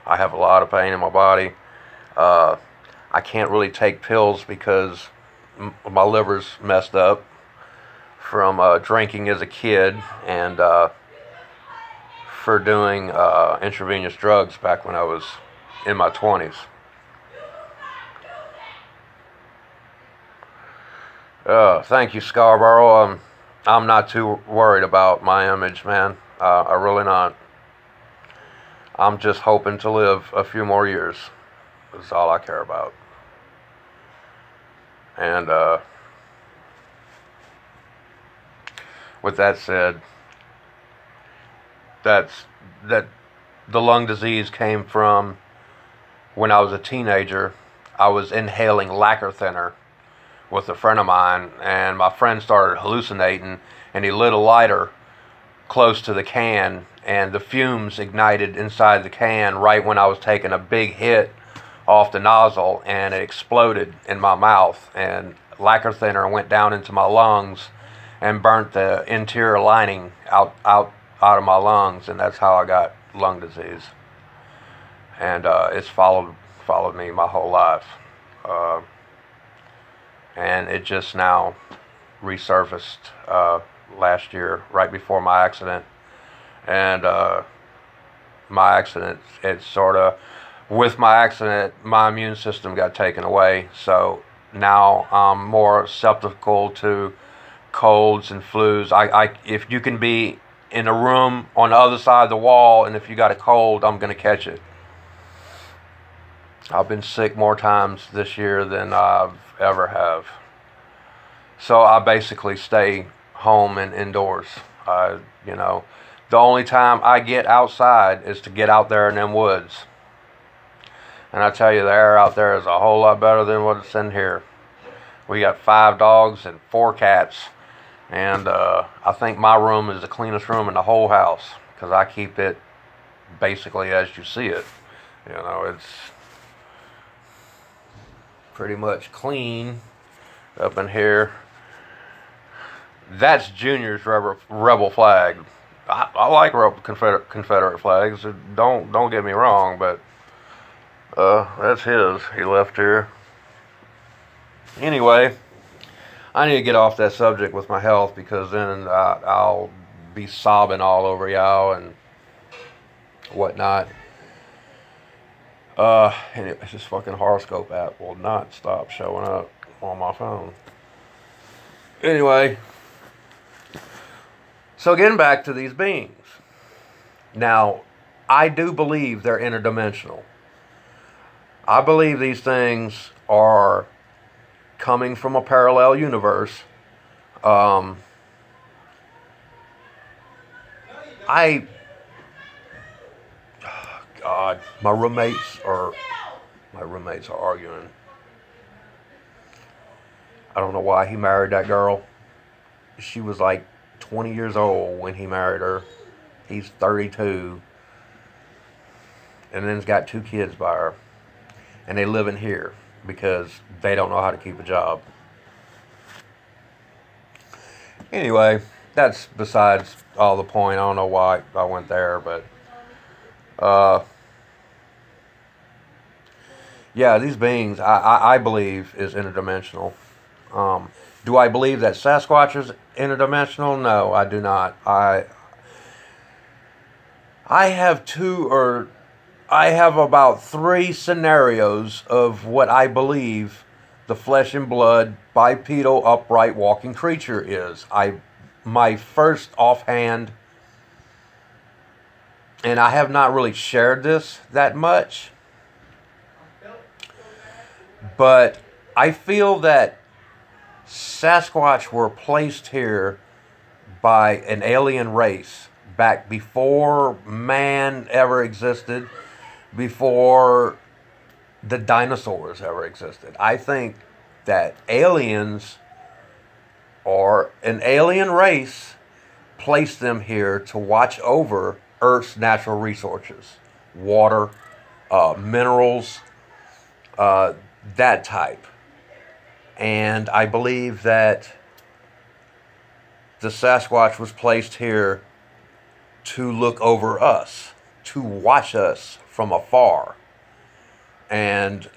I have a lot of pain in my body. I can't really take pills because my liver's messed up from drinking as a kid, and for doing intravenous drugs back when I was in my 20s. Thank you, Scarborough. I'm not too worried about my image, man. I'm really not. I'm just hoping to live a few more years. That's all I care about. And with that said, that the lung disease came from when I was a teenager. I was inhaling lacquer thinner with a friend of mine, and my friend started hallucinating, and he lit a lighter close to the can, and the fumes ignited inside the can right when I was taking a big hit off the nozzle, and it exploded in my mouth, and lacquer thinner went down into my lungs and burnt the interior lining out of my lungs, and that's how I got lung disease. And it's followed me my whole life, and it just now resurfaced last year, right before my accident. And my accident, it's sort of, with my accident, my immune system got taken away, so now I'm more susceptible to colds and flus. If you can be in a room on the other side of the wall, and if you got a cold, I'm gonna catch it. I've been sick more times this year than I've ever have. So I basically stay home and indoors. You know, the only time I get outside is to get out there in them woods. And I tell you, the air out there is a whole lot better than what's in here. We got 5 dogs and 4 cats. And I think my room is the cleanest room in the whole house, because I keep it basically as you see it. You know, it's pretty much clean up in here. That's Junior's rebel flag. I like Confederate flags. Don't get me wrong, but that's his. He left here. Anyway, I need to get off that subject with my health, because then I'll be sobbing all over y'all and whatnot. And this fucking horoscope app will not stop showing up on my phone. Anyway, so getting back to these beings. Now, I do believe they're interdimensional. I believe these things are coming from a parallel universe. God, my roommates are arguing. I don't know why he married that girl. She was like 20 years old when he married her. He's 32. And then's got 2 kids by her. And they live in here because they don't know how to keep a job. Anyway, that's besides all the point. I don't know why I went there, but yeah, these beings I believe is interdimensional. Do I believe that Sasquatch is interdimensional? No, I do not. I have about 3 scenarios of what I believe the flesh and blood bipedal upright walking creature is. My first offhand, and I have not really shared this that much, but I feel that Sasquatch were placed here by an alien race back before man ever existed, before the dinosaurs ever existed. I think that aliens, or an alien race, placed them here to watch over Earth's natural resources, water, minerals, that type. And I believe that the Sasquatch was placed here to look over us, to watch us from afar, and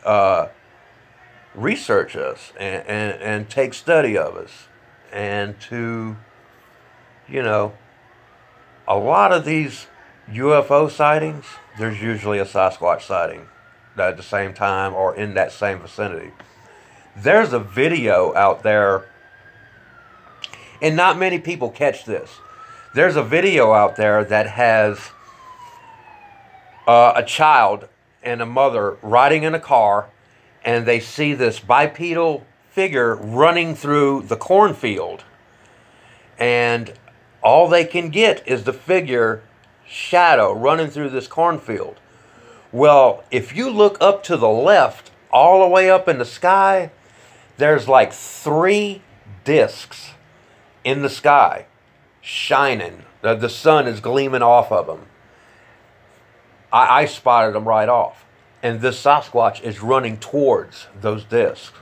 research us, and take study of us, and to, you know, a lot of these UFO sightings, there's usually a Sasquatch sighting at the same time or in that same vicinity. There's a video out there, and not many people catch this. There's a video out there that has a child and a mother riding in a car, and they see this bipedal figure running through the cornfield. And all they can get is the figure shadow running through this cornfield. Well, if you look up to the left, all the way up in the sky, there's like 3 discs in the sky shining. The sun is gleaming off of them. I spotted them right off. And this Sasquatch is running towards those discs.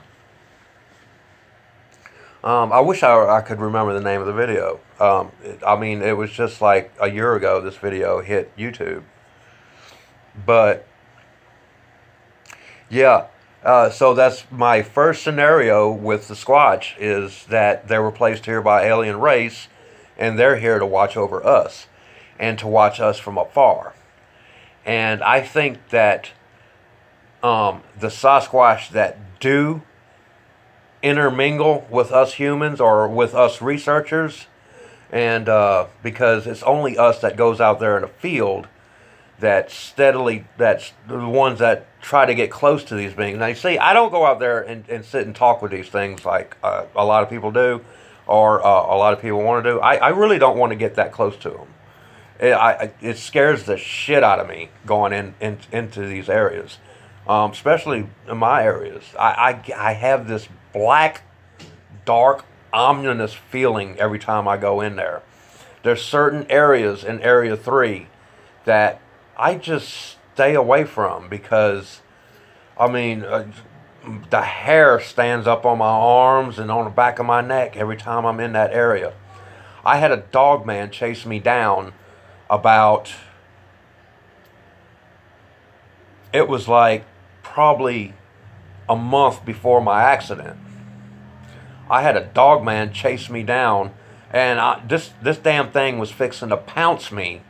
I wish I could remember the name of the video. It was just like a year ago this video hit YouTube. But, yeah. So that's my first scenario with the Squatch, is that they were placed here by alien race, and they're here to watch over us and to watch us from afar. And I think that the Sasquatch that do intermingle with us humans or with us researchers, and because it's only us that goes out there in the field that's the ones that try to get close to these beings. Now, you see, I don't go out there and sit and talk with these things like a lot of people do, or a lot of people want to do. I really don't want to get that close to them. It scares the shit out of me going into these areas, especially in my areas. I have this black, dark, ominous feeling every time I go in there. There's certain areas in Area 3 that I just stay away from because, the hair stands up on my arms and on the back of my neck every time I'm in that area. I had a dog man chase me down it was like probably a month before my accident. I had a dog man chase me down, and this damn thing was fixing to pounce me.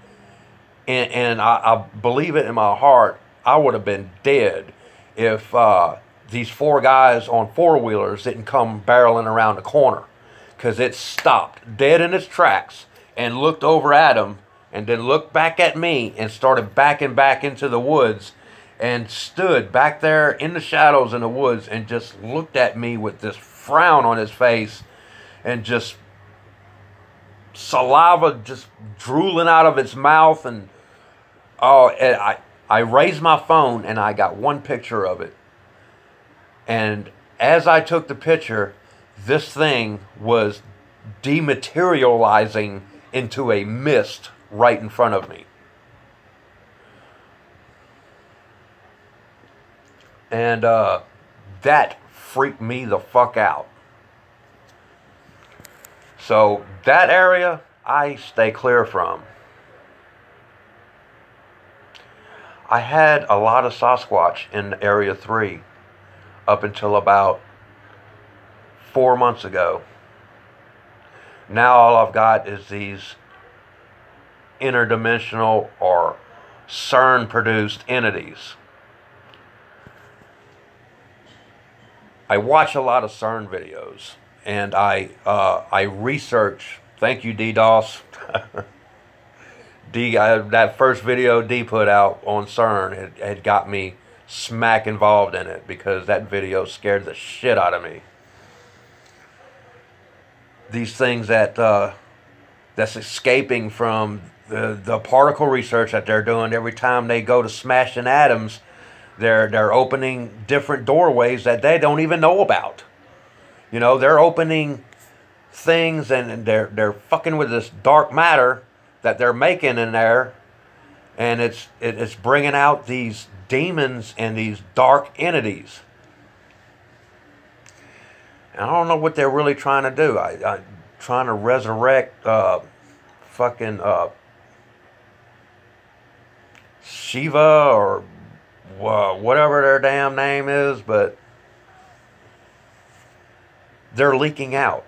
And I believe it in my heart, I would have been dead if these 4 guys on 4-wheelers didn't come barreling around the corner. Because it stopped dead in its tracks and looked over at him, and then looked back at me and started backing back into the woods and stood back there in the shadows in the woods and just looked at me with this frown on his face and just saliva just drooling out of its mouth. And I raised my phone and I got one picture of it. And as I took the picture, this thing was dematerializing into a mist right in front of me. And that freaked me the fuck out. So that area, I stay clear from. I had a lot of Sasquatch in Area 3 up until about 4 months ago. Now all I've got is these interdimensional or CERN-produced entities. I watch a lot of CERN videos, and I research. Thank you, DDoS. That first video D put out on CERN had got me smack involved in it because that video scared the shit out of me. These things that's escaping from the particle research that they're doing. Every time they go to smashing atoms, they're opening different doorways that they don't even know about. They're opening things, and they're fucking with this dark matter that they're making in there, and it's bringing out these demons and these dark entities. And I don't know what they're really trying to do. I'm trying to resurrect Shiva or whatever their damn name is, but they're leaking out.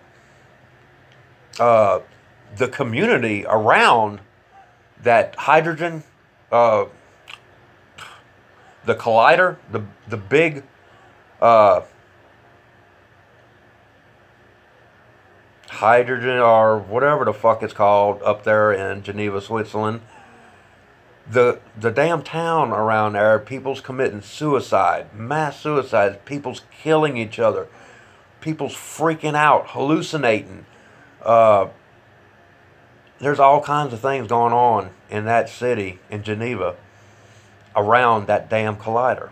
The community around that hydrogen, the collider, the big hydrogen or whatever the fuck it's called up there in Geneva, Switzerland. the damn town around there, people's committing suicide, mass suicides, people's killing each other, people's freaking out, hallucinating. There's all kinds of things going on in that city, in Geneva, around that damn collider.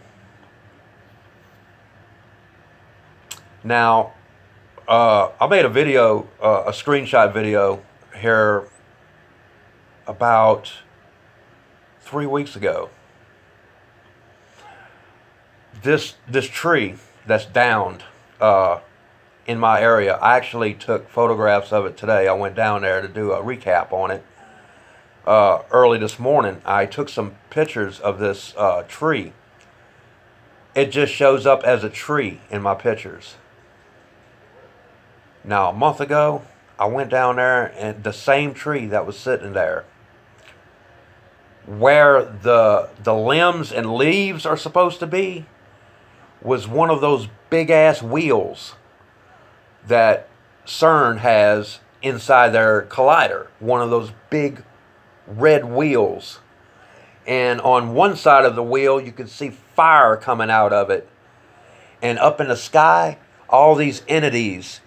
Now, I made a video, a screenshot video here about 3 weeks ago. This tree that's downed in my area, I actually took photographs of it today. I went down there to do a recap on it. Early this morning, I took some pictures of this tree. It just shows up as a tree in my pictures. Now, a month ago, I went down there and the same tree that was sitting there, where the limbs and leaves are supposed to be, was one of those big ass wheels that CERN has inside their collider. One of those big red wheels. And on one side of the wheel, you could see fire coming out of it. And up in the sky, all these entities,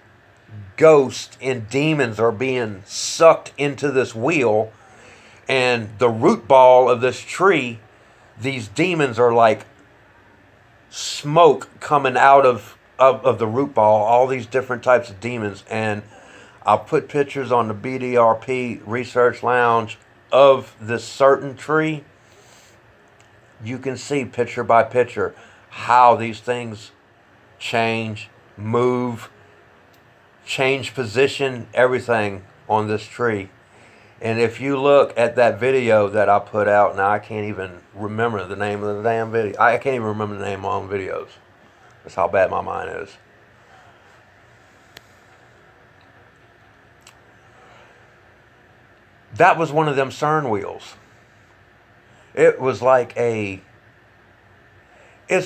ghosts and demons, are being sucked into this wheel. And the root ball of this tree, these demons are like smoke coming out of the root ball, all these different types of demons. And I'll put pictures on the BDRP Research Lounge of this certain tree. You can see picture by picture how these things change, move, change position, everything on this tree. And if you look at that video that I put out, now I can't even remember the name of the damn video. I can't even remember the name of my own videos. That's how bad my mind is. That was one of them CERN wheels. It was like it's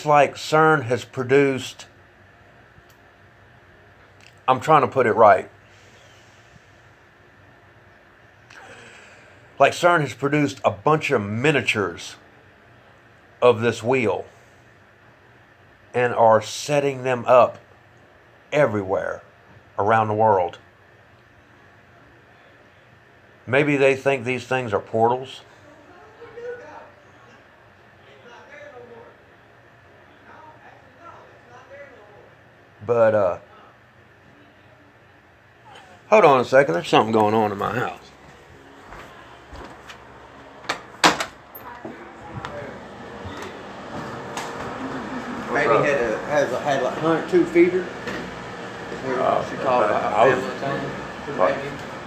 like CERN has produced, I'm trying to put it right. Like CERN has produced a bunch of miniatures of this wheel and are setting them up everywhere around the world. Maybe they think these things are portals. But, hold on a second. There's something going on in my house. Maybe had like 102 feeder. She called it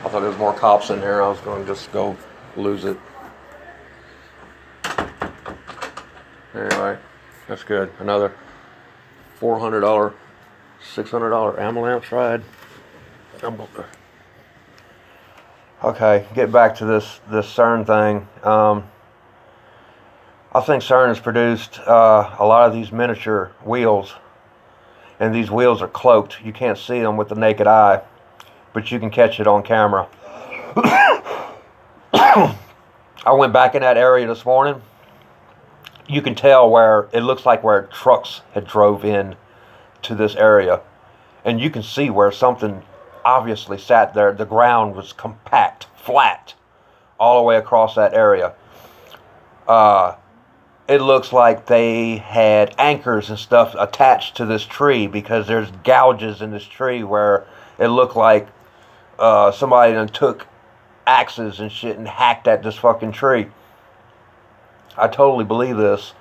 I thought there was more cops in here. I was going to just go lose it. Anyway, that's good. Another $400, $600 ambulance ride. Okay, get back to this CERN thing. I think CERN has produced a lot of these miniature wheels, and these wheels are cloaked. You can't see them with the naked eye, but you can catch it on camera. I went back in that area this morning. You can tell where it looks like where trucks had drove in to this area, and you can see where something obviously sat there. The ground was compact, flat, all the way across that area. It looks like they had anchors and stuff attached to this tree, because there's gouges in this tree where it looked like somebody done took axes and shit and hacked at this fucking tree. I totally believe this,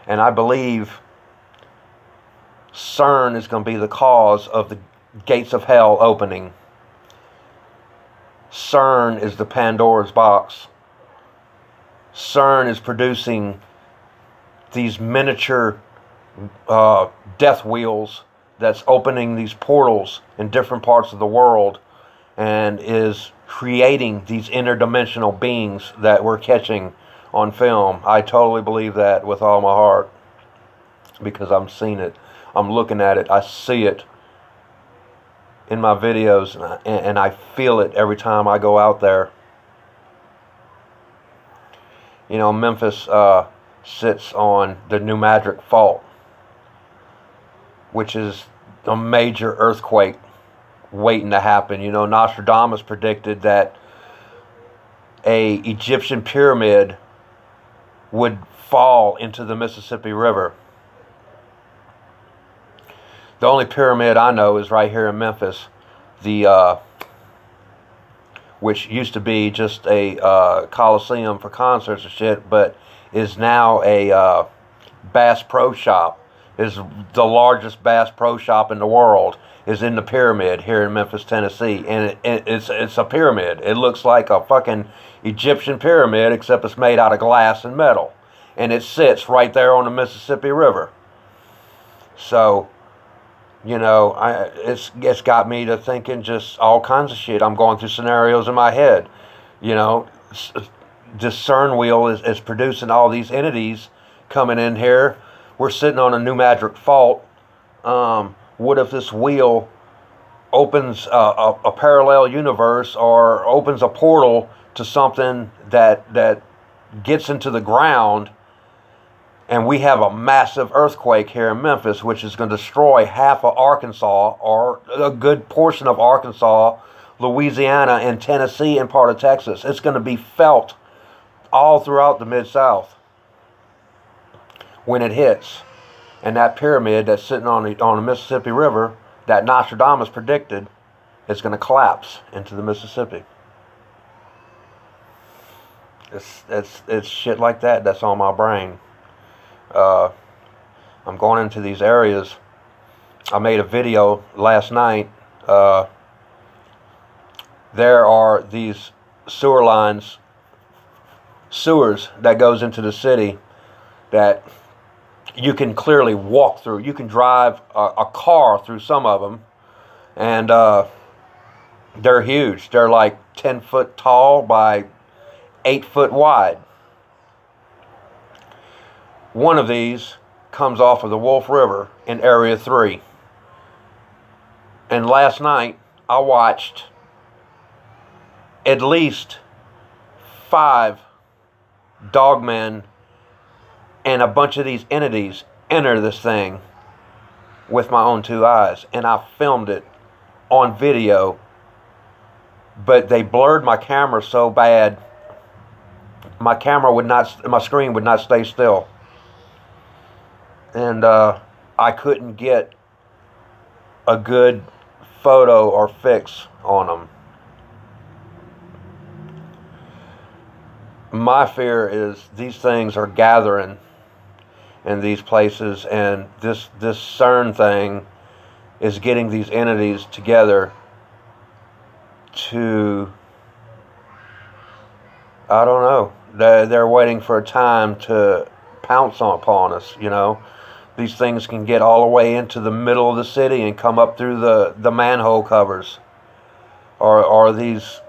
and I believe CERN is going to be the cause of the gates of hell opening. CERN is the Pandora's box. CERN is producing these miniature death wheels that's opening these portals in different parts of the world, and is creating these interdimensional beings that we're catching on film. I totally believe that with all my heart, because I'm seeing it. I'm looking at it. I see it in my videos, and I feel it every time I go out there. You know, Memphis sits on the New Madrid Fault, which is a major earthquake waiting to happen. You know, Nostradamus predicted that a Egyptian pyramid would fall into the Mississippi River. The only pyramid I know is right here in Memphis, which used to be just a coliseum for concerts and shit, but is now a Bass Pro Shop. Is the largest Bass Pro Shop in the world. Is in the pyramid here in Memphis, Tennessee, and it's a pyramid. It looks like a fucking Egyptian pyramid, except it's made out of glass and metal, and it sits right there on the Mississippi River. So, you know, it's got me to thinking just all kinds of shit. I'm going through scenarios in my head. You know, this CERN wheel is producing all these entities coming in here. We're sitting on a New Madrid Fault. What if this wheel opens a parallel universe or opens a portal to something that gets into the ground, and we have a massive earthquake here in Memphis, which is going to destroy half of Arkansas, or a good portion of Arkansas, Louisiana, and Tennessee, and part of Texas. It's going to be felt all throughout the Mid-South when it hits. And that pyramid that's sitting on the Mississippi River, that Nostradamus predicted, is going to collapse into the Mississippi. It's shit like that that's on my brain. I'm going into these areas. I made a video last night. There are these sewers that goes into the city that you can clearly walk through. You can drive a car through some of them, and they're huge. They're like 10 foot tall by 8 foot wide. One of these comes off of the Wolf River in Area 3. And last night, I watched at least 5 dogmen and a bunch of these entities enter this thing with my own 2 eyes. And I filmed it on video, but they blurred my camera so bad, my screen would not stay still. And I couldn't get a good photo or fix on them. My fear is these things are gathering in these places, and this CERN thing is getting these entities together to, I don't know, they're waiting for a time to pounce upon us, you know. These things can get all the way into the middle of the city and come up through the manhole covers, or these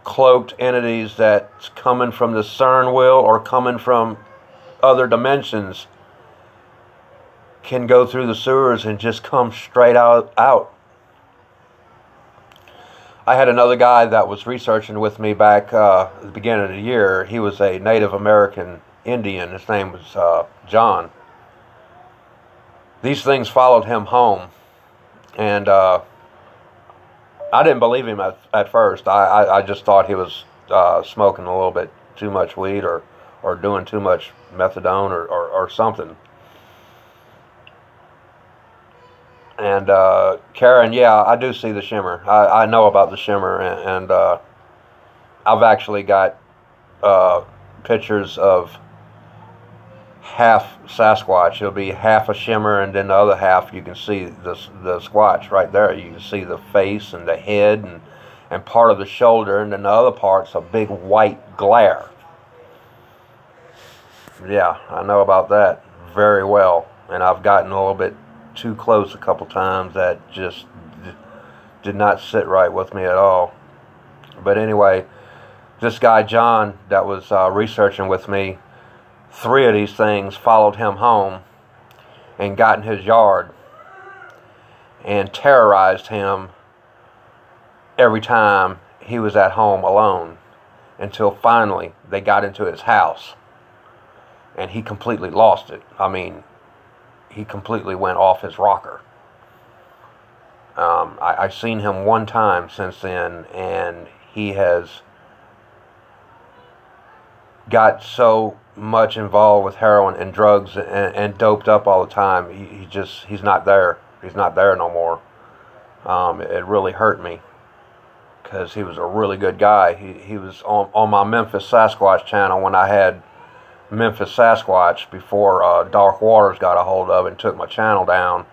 cloaked entities that's coming from the CERN wheel or coming from other dimensions can go through the sewers and just come straight out. I had another guy that was researching with me back at the beginning of the year. He was a Native American Indian. His name was John. These things followed him home, and I didn't believe him at first. I just thought he was smoking a little bit too much weed or doing too much methadone or something. And Karen, yeah, I do see the shimmer. I know about the shimmer, and I've actually got pictures of half Sasquatch. It'll be half a shimmer, and then the other half you can see the Squatch right there. You can see the face and the head and part of the shoulder, and then the other part's a big white glare. Yeah, I know about that very well, and I've gotten a little bit too close a couple times. That just did not sit right with me at all. But anyway, this guy John that was researching with me, 3 of these things followed him home and got in his yard and terrorized him every time he was at home alone. until finally they got into his house, and he completely lost it. I mean, he completely went off his rocker. I've seen him one time since then, and he has got so much involved with heroin and drugs and doped up all the time. He's not there. He's not there no more. It really hurt me because he was a really good guy. He was on my Memphis Sasquatch channel when I had Memphis Sasquatch before Dark Waters got a hold of it and took my channel down.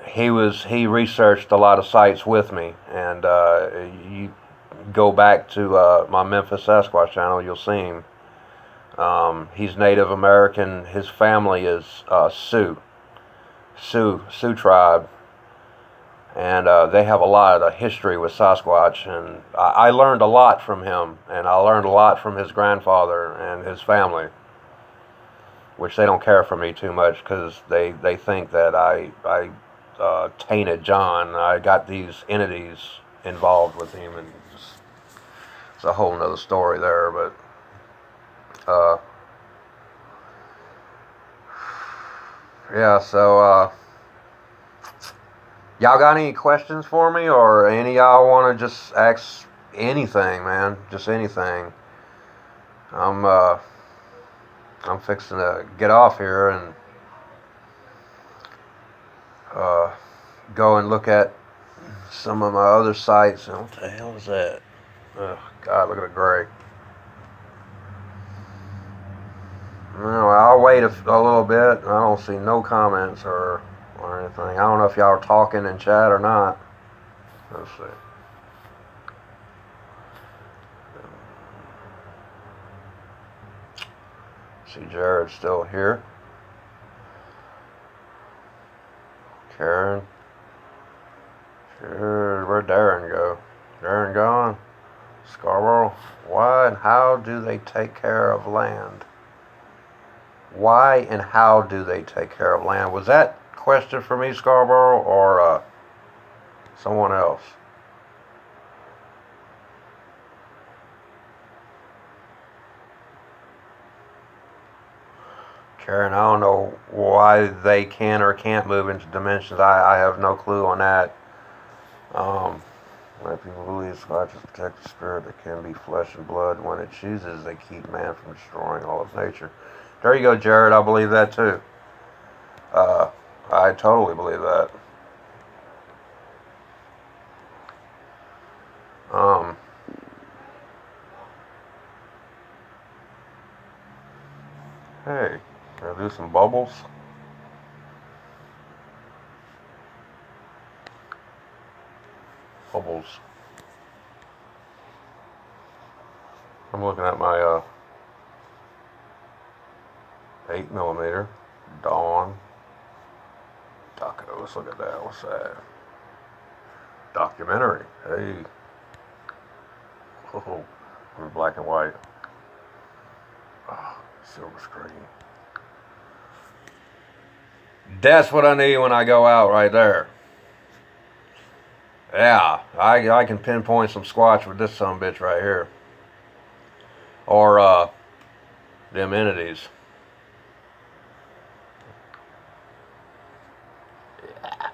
He researched a lot of sites with me, and you go back to my Memphis Sasquatch channel, you'll see him. He's Native American. His family is Sioux tribe, and they have a lot of history with Sasquatch, and I learned a lot from him, and I learned a lot from his grandfather and his family, which they don't care for me too much because they think that I tainted John. I got these entities involved with him, and it's a whole nother story there, but yeah, so y'all got any questions for me, or any of y'all want to just ask anything, man? Just anything. I'm fixing to get off here and go and look at some of my other sites. And what the hell is that? Oh, God, look at the gray. No, I'll wait a little bit. I don't see no comments or anything. I don't know if y'all are talking in chat or not. Let's see. See, Jared's still here. Karen. Sure, where'd Darren go? Darren gone? Scarborough. Why and how do they take care of land? Why and how do they take care of land? Was that question for me, Scarborough, or someone else? Karen, I don't know why they can or can't move into dimensions. I have no clue on that. Why people believe Squatches protect the spirit that can be flesh and blood. When it chooses, they keep man from destroying all of nature. There you go, Jared. I believe that too. I totally believe that. Hey, can I do some bubbles? Bubbles. I'm looking at my 8mm Dawn Doco. Let's look at that. What's that? Documentary. Hey. Oh, we're black and white. Oh, silver screen. That's what I need when I go out right there. Yeah, I can pinpoint some Squatch with this sumbitch right here. Or them entities.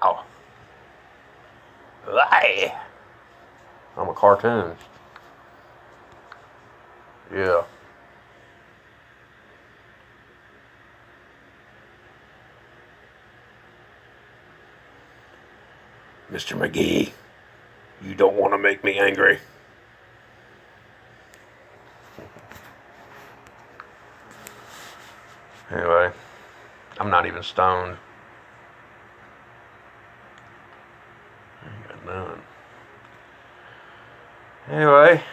Ow. Hey. I'm a cartoon. Yeah. Mr. McGee, you don't want to make me angry. Anyway, I'm not even stoned. I ain't got none. Anyway,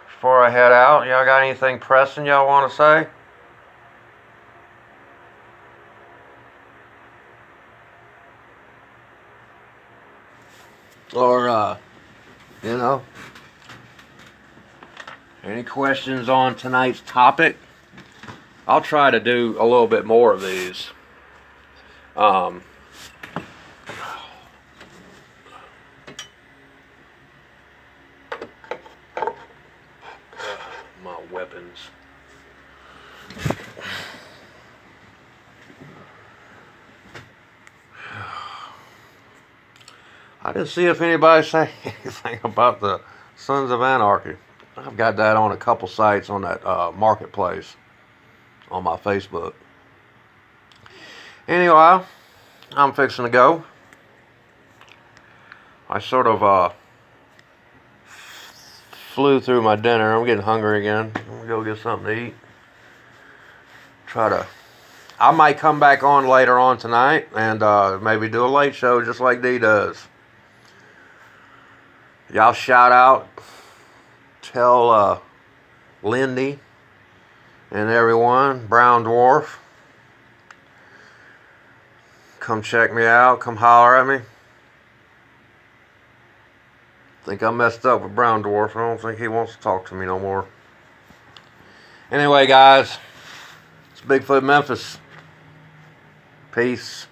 before I head out, y'all got anything pressing y'all want to say? Or, you know, any questions on tonight's topic? I'll try to do a little bit more of these. questions. I didn't see if anybody say anything about the Sons of Anarchy. I've got that on a couple sites on that marketplace on my Facebook. Anyway, I'm fixing to go. I sort of flew through my dinner. I'm getting hungry again. I'm gonna go get something to eat. I might come back on later on tonight and maybe do a late show just like Dee does. Y'all shout out, tell Lindy and everyone, Brown Dwarf, come check me out, come holler at me. Think I messed up with Brown Dwarf. I don't think he wants to talk to me no more. Anyway, guys, it's Bigfoot Memphis. Peace.